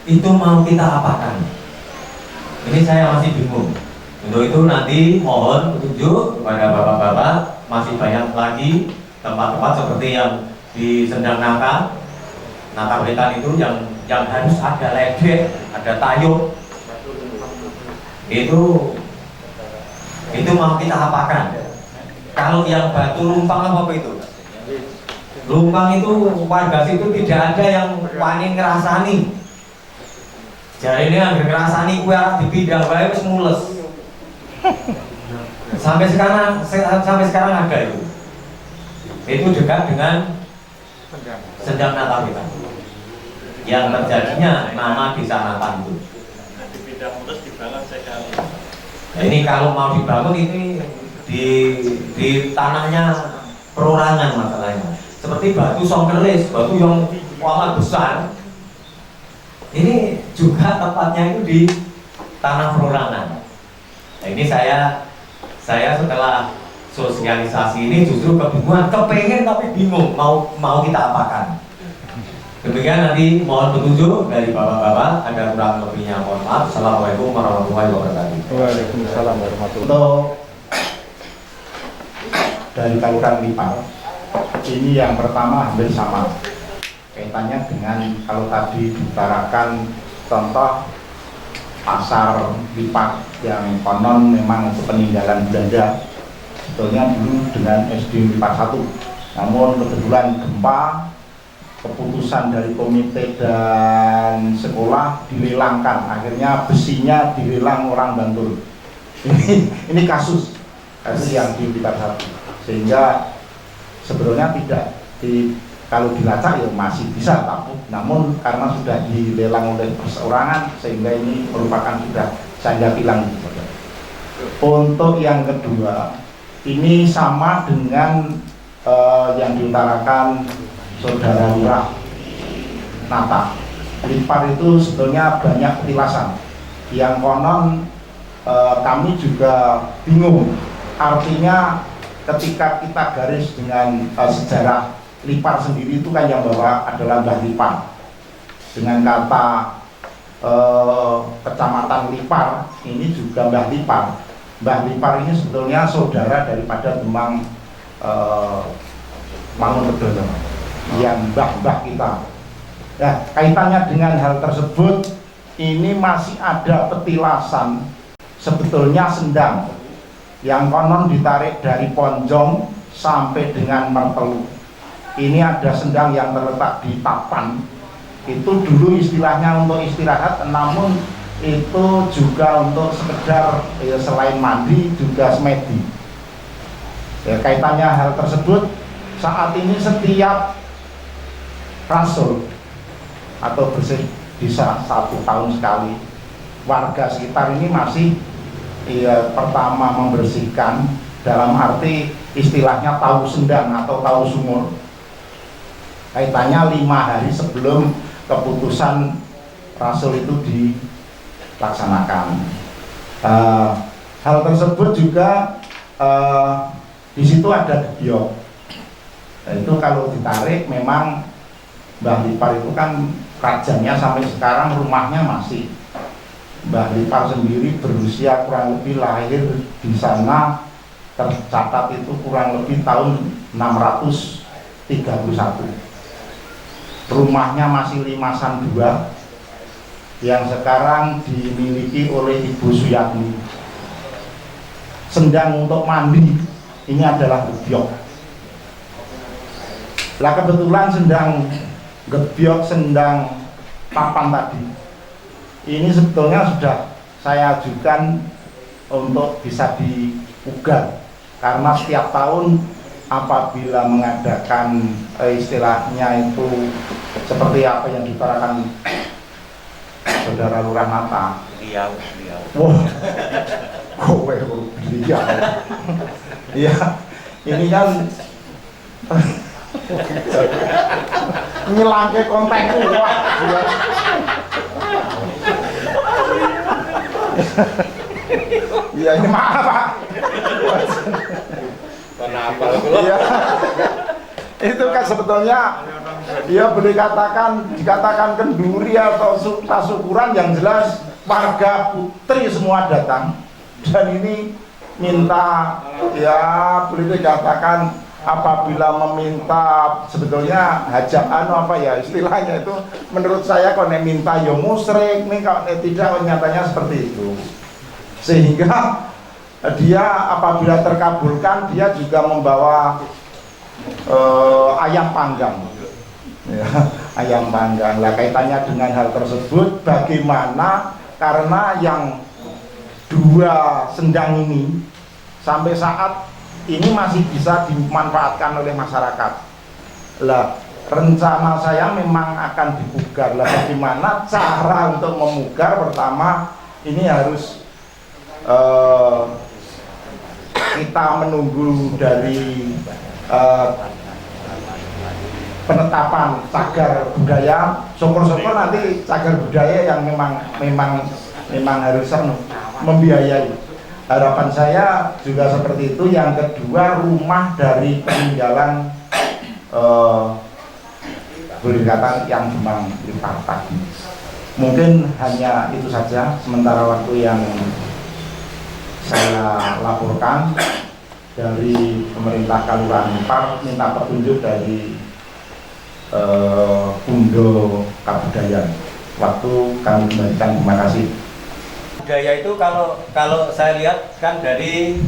Itu mau kita apakan? Ini saya masih bingung. Untuk itu nanti mohon petunjuk kepada bapak-bapak, masih banyak lagi tempat-tempat seperti yang di Sendang Nata Wetan itu yang harus ada ledek, ada tayung. Itu mau kita apakan? Kalau yang batu lumpang apa itu? Lumpang itu warga situ tidak ada yang wani ngerasani. Jadi ini yang ngerasani kue arah dipindah wae wis mules. Sampai sekarang ada itu. Itu dekat dengan Sendang Nata Wetan. Yang terjadinya nama Desa Nata itu. Nah, ini kalau mau dibangun ini di tanahnya perorangan masalahnya. Seperti batu songkelis, batu yang amat besar. Ini juga tempatnya itu di tanah perorangan. Nah, ini saya setelah sosialisasi ini justru kebingungan, kepengen tapi bingung mau kita apakan. Demikian nanti mohon petunjuk dari bapak-bapak, ada kurang lebihnya mohon maaf. Assalamualaikum warahmatullahi wabarakatuh. Waalaikumsalam warahmatullahi Untuk dari Kelurahan Lipar, ini yang pertama hampir sama kaitannya dengan kalau tadi diutarakan contoh pasar Lipar yang konon memang peninggalan Belanda sebetulnya dulu dengan SD 41, namun kebetulan gempa, keputusan dari komite dan sekolah dilelangkan, akhirnya besinya dilelang orang Bantul. Ini kasus yang di 41, sehingga sebetulnya tidak kalau dilacak ya masih bisa takut, namun karena sudah dilelang oleh perseorangan sehingga ini merupakan sudah sangga hilang. Untuk yang kedua, ini sama dengan yang diutarakan Saudara Lurah Nata. Lipar itu sebetulnya banyak petilasan yang konon kami juga bingung. Artinya ketika kita garis dengan sejarah Lipar sendiri itu kan yang bawa adalah Mbah Lipar dengan kata Kecamatan Lipar, ini juga Mbah Lipar. Mbah Lipar ini sebetulnya saudara daripada Demang Mangunredono yang mbah-mbah kita. Nah, kaitannya dengan hal tersebut, ini masih ada petilasan sebetulnya sendang yang konon ditarik dari Ponjong sampai dengan Mertelu. Ini ada sendang yang terletak di Tapan. Itu dulu istilahnya untuk istirahat, namun itu juga untuk sekedar selain mandi juga semedi. Ya, kaitannya hal tersebut, saat ini setiap rasul atau bersih bisa 1 tahun sekali, warga sekitar ini masih pertama membersihkan, dalam arti istilahnya tahu sendang atau tahu sumur. Kaitannya 5 hari sebelum keputusan rasul itu dilaksanakan. Hal tersebut juga di situ ada gebyok. Itu kalau ditarik memang Mbah Lipar itu kan rajanya sampai sekarang rumahnya masih. Mbah Lipar sendiri berusia kurang lebih lahir di sana tercatat itu kurang lebih tahun 631. Rumahnya masih limasan 2 yang sekarang dimiliki oleh Ibu Suyatni. Sendang untuk mandi ini adalah gebyok. Lah kebetulan sendang gebyok, sendang papan tadi ini sebetulnya sudah saya ajukan untuk bisa diugar, karena setiap tahun apabila mengadakan istilahnya itu seperti apa yang diutarakan Saudara Lurah Nata. Wah, kowe beliau. Iya, ini kan ngilangke kontenku. Wah, iya ini maaf Pak. Kenapa? Iya. Itu kan sebetulnya dia boleh dikatakan kenduri atau tasukuran, yang jelas warga putri semua datang dan ini minta, ya boleh dikatakan apabila meminta sebetulnya hajat apa ya istilahnya itu, menurut saya kalau minta ya musrik nih, kalau tidak nyatanya seperti itu, sehingga dia apabila terkabulkan dia juga membawa ayam panggang, ya, ayam panggang. Lah kaitannya dengan hal tersebut bagaimana, karena yang 2 sendang ini sampai saat ini masih bisa dimanfaatkan oleh masyarakat. Lah rencana saya memang akan dipugar. Lah bagaimana cara untuk memugar? Pertama ini harus kita menunggu dari penetapan cagar budaya. Syukur-syukur nanti cagar budaya yang memang harus membiayai. Harapan saya juga seperti itu. Yang kedua, rumah dari peninggalan boleh dikatakan yang Demang Lipar tadi. Mungkin hanya itu saja sementara waktu yang saya laporkan dari pemerintah Kelurahan Lipar. Minta petunjuk dari Bundo Kabudayan. Waktu kami kembalikan, terima kasih. Budaya itu kalau saya lihat kan dari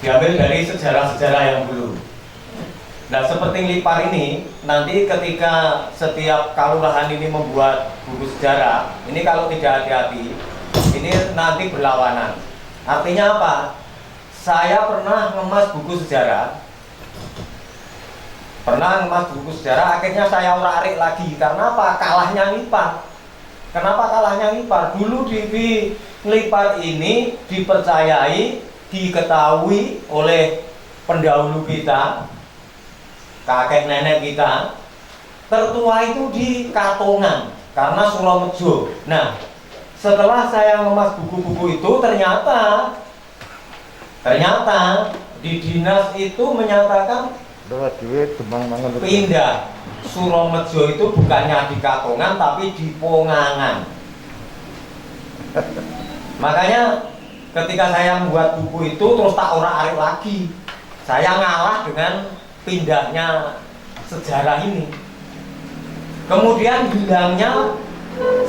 diambil dari sejarah-sejarah yang dulu. Nah, seperti Lipar ini, nanti ketika setiap kalurahan ini membuat buku sejarah, ini kalau tidak hati-hati, ini nanti berlawanan. Artinya apa? Saya pernah ngemas buku sejarah, akhirnya saya urak-arik lagi. Karena apa? Kalahnya Lipar. Kenapa kalahnya Lipar? Dulu di Lipar ini dipercayai, diketahui oleh pendahulu kita, kakek nenek kita, tertua itu di Katongan karena Suromejo. Nah, setelah saya ngemas buku-buku itu, ternyata di dinas itu menyatakan pindah Suromejo itu bukannya di Katongan tapi di Pongangan. Makanya ketika saya membuat buku itu terus tak orak-arik lagi, saya ngalah dengan pindahnya sejarah ini. Kemudian hilangnya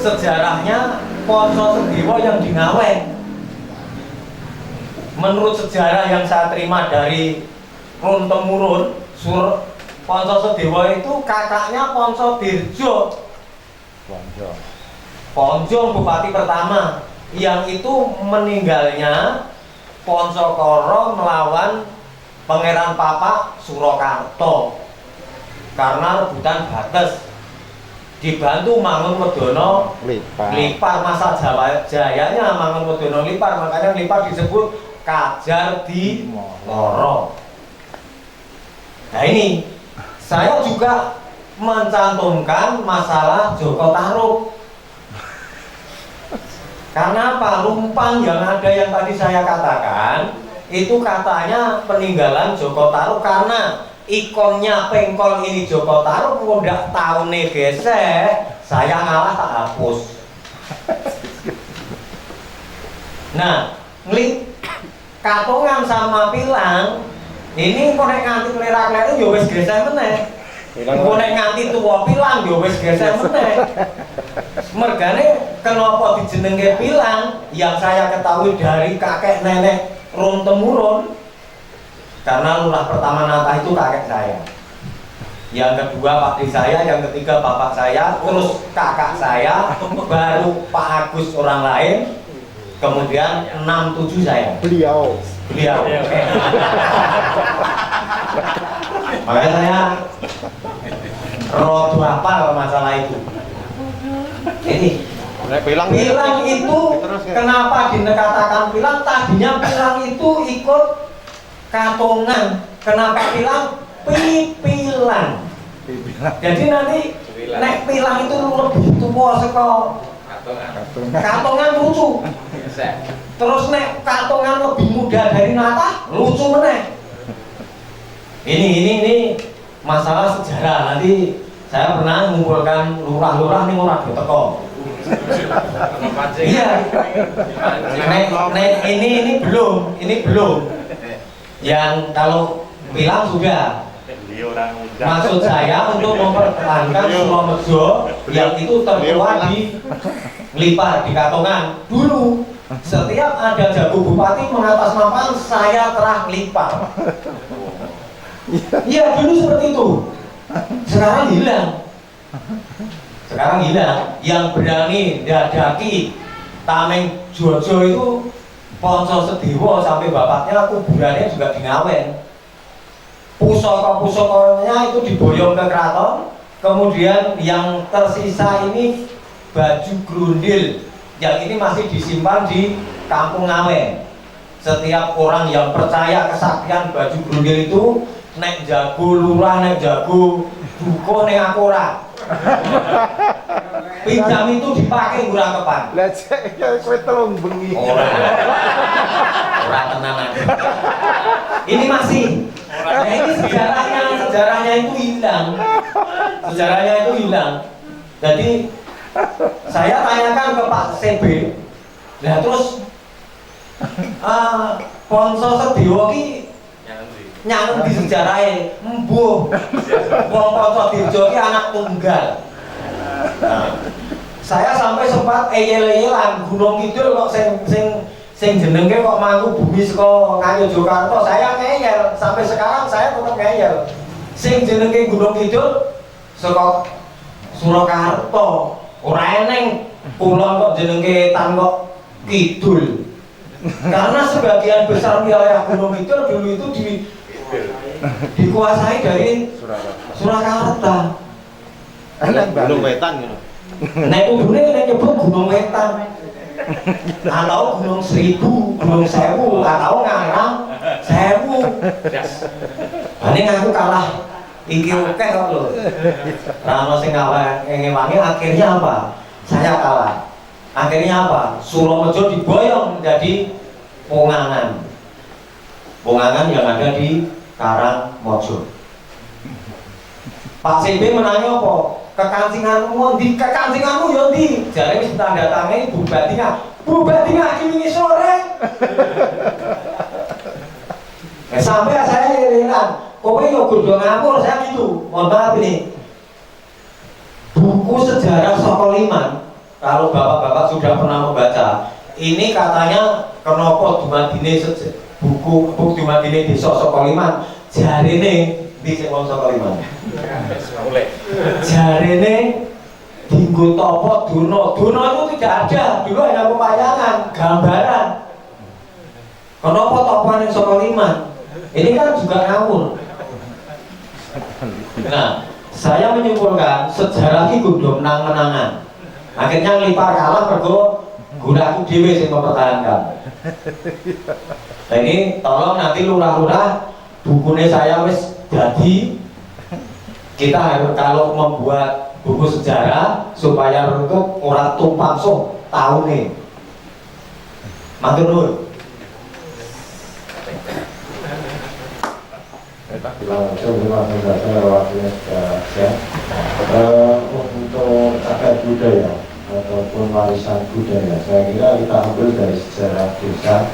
sejarahnya Ponco Sedewo yang di Ngawen. Menurut sejarah yang saya terima dari run temurun, Ponco Sedewo itu kakaknya Ponco Dirjo, Ponjong bupati pertama, yang itu meninggalnya Ponco Koro melawan Pangeran Papak Surakarta karena rebutan batas, dibantu Mangunkudono Lipar. Masa Jayanya Mangunkudono Lipar, makanya Lipar disebut Kajar di Loro. Nah, ini saya juga mencantumkan masalah Joko Tarub. Karena apa? Lumpang yang ada yang tadi saya katakan itu katanya peninggalan Joko Tarub, karena ikonnya pengkol ini Joko Tarub udah tahunnya gesek, saya ngalah tak hapus. Nah, Katongan sama Pilang ini kok nek nganti klera-kleru ya wis gesek meneh. Kok nek nganti tuwa Pilang ya wis gesek meneh. Mergane kenapa dijenenge Pilang? Yang saya ketahui dari kakek nenek run temurun, karena lurah pertama Nata itu kakek saya, yang kedua Pak Tri saya, yang ketiga bapak saya, terus kakak saya, baru Pak Agus orang lain, kemudian 6-7 saya. Beliau. Makanya saya rodo apa masalah itu. Ini Pilang itu kenapa dikatakan Pilang? Tadinya Pilang itu ikut Katongan. Kenapa Pilang? Pipilang. Jadi nanti nek Pilang itu lebih tua seko Katongan lucu. Terus nek Katongan lebih muda dari Nata, lucu meneh. Ini masalah sejarah. Nanti saya pernah mengumpulkan lurah-lurah nih ora teko. Iya. Ini belum. Yang kalau Pilang sudah. Maksud saya untuk mempertahankan Suromejo yang itu tertua di Lipar, di Katongan. Dulu setiap ada jago bupati mengatasnamakan saya terah Lipar. Iya, dulu seperti itu. Sekarang hilang. Yang berani dadaki Tameng Jojo itu Ponco Sedewo sampai bapaknya kuburannya juga di Ngawen. Pusaka-pusakanya itu diboyong ke keraton. Kemudian yang tersisa ini baju grundil, yang ini masih disimpan di Kampung Ngawen. Setiap orang yang percaya kesaktian baju grundil itu, nek jago lurah, nek jago duko, nek aku ora. Pinjam itu dipakai murah kepan. Lah cek kowe telung bengi. Ora tenanan. Ini masih. Nah, ini sejarahnya itu hilang. Jadi saya tanyakan ke Pak CB. Nah terus Ponco Sedewo ki nyang di sejarahnya mbuh. Wong Ponco Dirjo ki anak tunggal. Nah, saya sampai sempat eyel-eyelan Gunung Kidul kok sing sing jenenge kok Mangku Bumi saka Ngayogyakarta, saya ngeyel sampai sekarang saya tetap ngeyel. Sing jenenge Gunung Kidul saka Surakarta, ora eneng kulon kok jenenge Tan kok Kidul. Karena sebagian besar wilayah Gunung Kidul dulu itu dikuasai dari Surakarta. Gunung Wetan gitu. Nek kudune nek nyebut Gunung Wetan. Atau Gunung Seribu, Gunung Sewu, atau Ngarang Sewu. Ini ngaku kalah iki akeh kok lho. Ra ono sing kalah ngewangi, akhirnya apa? Saya kalah. Akhirnya apa? Suromejo diboyong menjadi Pongangan. Pongangan yang ada di Karangmojo. Pak CB menanya apa? Kekancinganmu ndi? Kekancinganmu yo ndi? Jare wis tanda tangan Bu Batinga iki wingi sore. Sampai saya heran, kowe yo kudu ngapur saya gitu. Mohon maaf ini. Buku sejarah Sokoliman, kalau bapak-bapak sudah pernah membaca, ini katanya kenapa dumadine buku dumadine desa Sokoliman, jarene di Sengkong Sokoliman. Jarene Dinggo Topo Dono itu tidak ada, dulu hanya pewayangan, gambaran. Kenapa topoan yang Sokoliman? Ini kan juga ngawur. Nah, saya menyimpulkan sejarah ini kudu menang-menangan. Akhirnya ngelipar kalah mergo gunaku dhewe sing mempertahankan. Nah, ini tolong nanti lurah-lurah bukunya saya wis jadi. Kita harus kalau membuat buku sejarah supaya untuk orang tumpang soh tahu nih. Matur nuwun. Untuk cagar budaya ataupun warisan budaya, saya kira kita ambil dari sejarah desa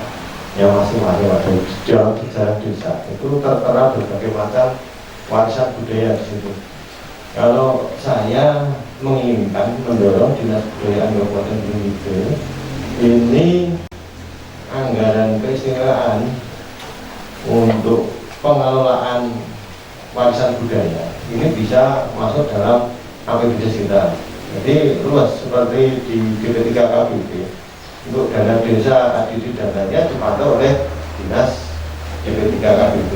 yang masing-masing ada dalam sejarah desa itu tertera berbagai macam warisan budaya di situ. Kalau saya menginginkan mendorong Dinas Kebudayaan Kabupaten Gunung Kidul ini anggaran keistimewaan untuk pengelolaan warisan budaya ini bisa masuk dalam APBD kita. Jadi luas seperti di DP3 KBP untuk dana desa ADD dananya dipantau oleh Dinas DP3 KBP.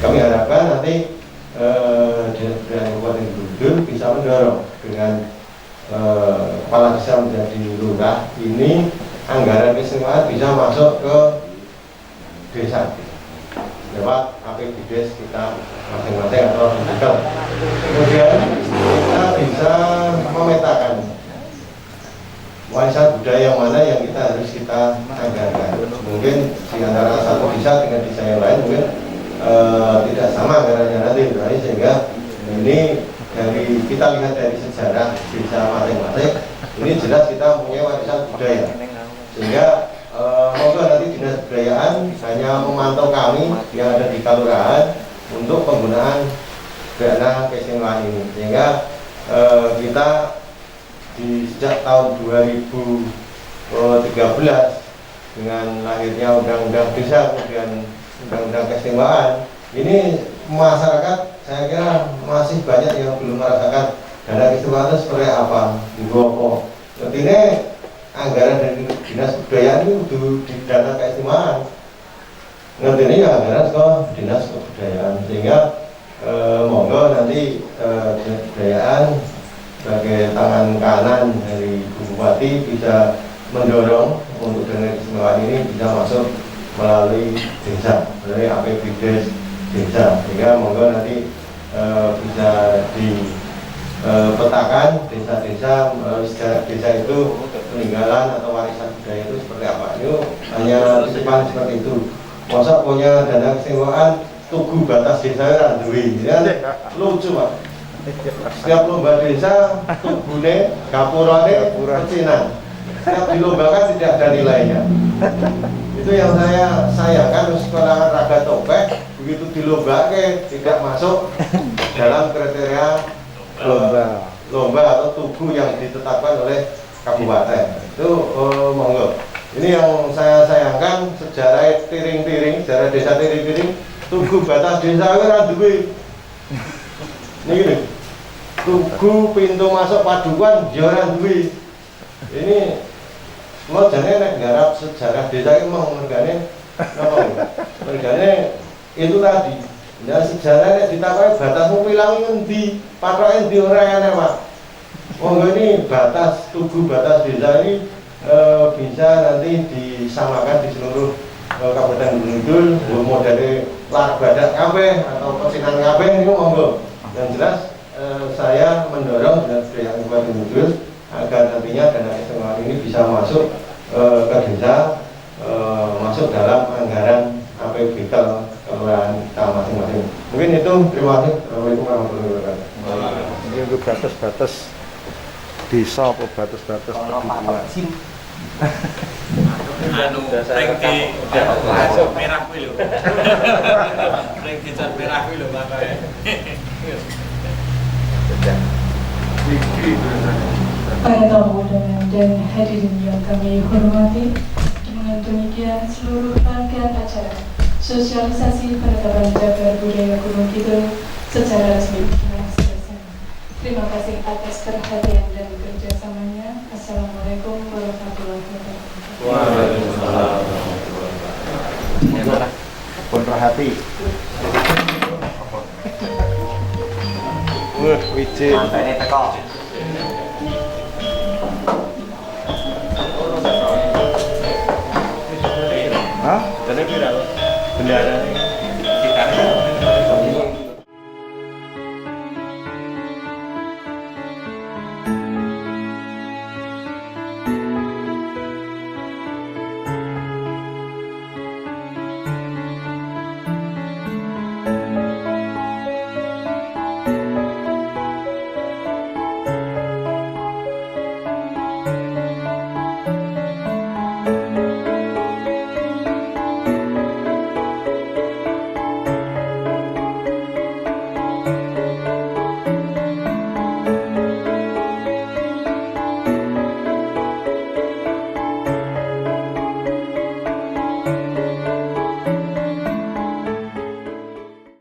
Kami harapkan nanti Dinas Kebudayaan Kabupaten Gunung Kidul bisa mendorong dengan kepala desa menjadi lurah ini anggaran keistimewaan bisa masuk ke desa lewat APBD kita masing-masing atau digital. Kemudian kita bisa memetakan warisan budaya yang mana yang harus kita anggarkan. Mungkin di antara satu desa dengan desa yang lain mungkin tidak sama anggarannya nanti, sehingga ini dari kita lihat dari sejarah desa masing-masing ini jelas kita punya warisan budaya, sehingga monggo nanti Dinas Kebudayaan hanya memantau kami yang ada di kelurahan untuk penggunaan dana keistimewaan ini, sehingga kita sejak tahun 2013 dengan lahirnya Undang-Undang Desa kemudian Undang-Undang Keistimewaan ini masyarakat saya kira masih banyak yang belum merasakan dana keistimewaan itu seperti apa, digopo. Artinya anggaran dari Dinas Kebudayaan itu di dana keistimewaan. Nanti ini anggaran ke Dinas Kebudayaan, sehingga monggo nanti Dinas Kebudayaan sebagai tangan kanan dari Bu Bupati bisa mendorong untuk dana keistimewaan ini bisa masuk melalui desa, melalui APBD desa, sehingga monggo nanti bisa dipetakan desa-desa melalui sejarah desa itu peninggalan atau warisan budaya itu seperti apa. Itu hanya titipan seperti itu. Masa punya dana keistimewaan tugu batas desa kan duwe, ya lucu Pak. Setiap lomba desa tugune gapurane pecinan. Setiap dilombakan tidak ada nilainya. Itu yang saya sayangkan, sekolah raga topeng begitu dilombake tidak masuk dalam kriteria lomba atau tugu yang ditetapkan oleh kabupaten. Itu monggo Ini yang saya sayangkan, sejarah Tiring-Tiring, sejarah desa Tiring-Tiring, tugu batas desa ora duwe. Niki tugu pintu masuk paduan ya ora duwe. Ini mau jane nek garap sejarah desa iki mau mergane napa? Mergane itu tadi. Ya sejarah nek ditakoki batasmu pilang ngendi? Patoke ndi ora enak, Pak. Monggo ini batas tugu batas desa ini bisa nanti disamakan di seluruh Kabupaten Gunung Kidul, mau dari lar badak kabeh atau pecinan kabeh itu monggo. Yang jelas saya mendorong dengan Kabupaten Gunung Kidul agar nantinya dana istimewa ini bisa masuk ke desa, masuk dalam anggaran APBD kelurahan kita masing-masing. Mungkin itu, terima kasih. Assalamualaikum warahmatullahi wabarakatuh. Ini untuk batas-batas desa apa batas-batas kebutuhan. Langsung merah kuwi lho. Ring dicat merah kuwi lho makane. Para tamu dan hadirin yang kami hormati, dengan demikian seluruh rangkaian acara sosialisasi penetapan Cagar Budaya Gunung Kidul secara resmi telah selesai. Terima kasih atas perhatian dan kerjasamanya. Assalamualaikum warahmatullahi wabarakatuh. Waalaikumsalam. Pun perhati. Wiji. Mantene teko. Hah? Jadi pira? Bendara.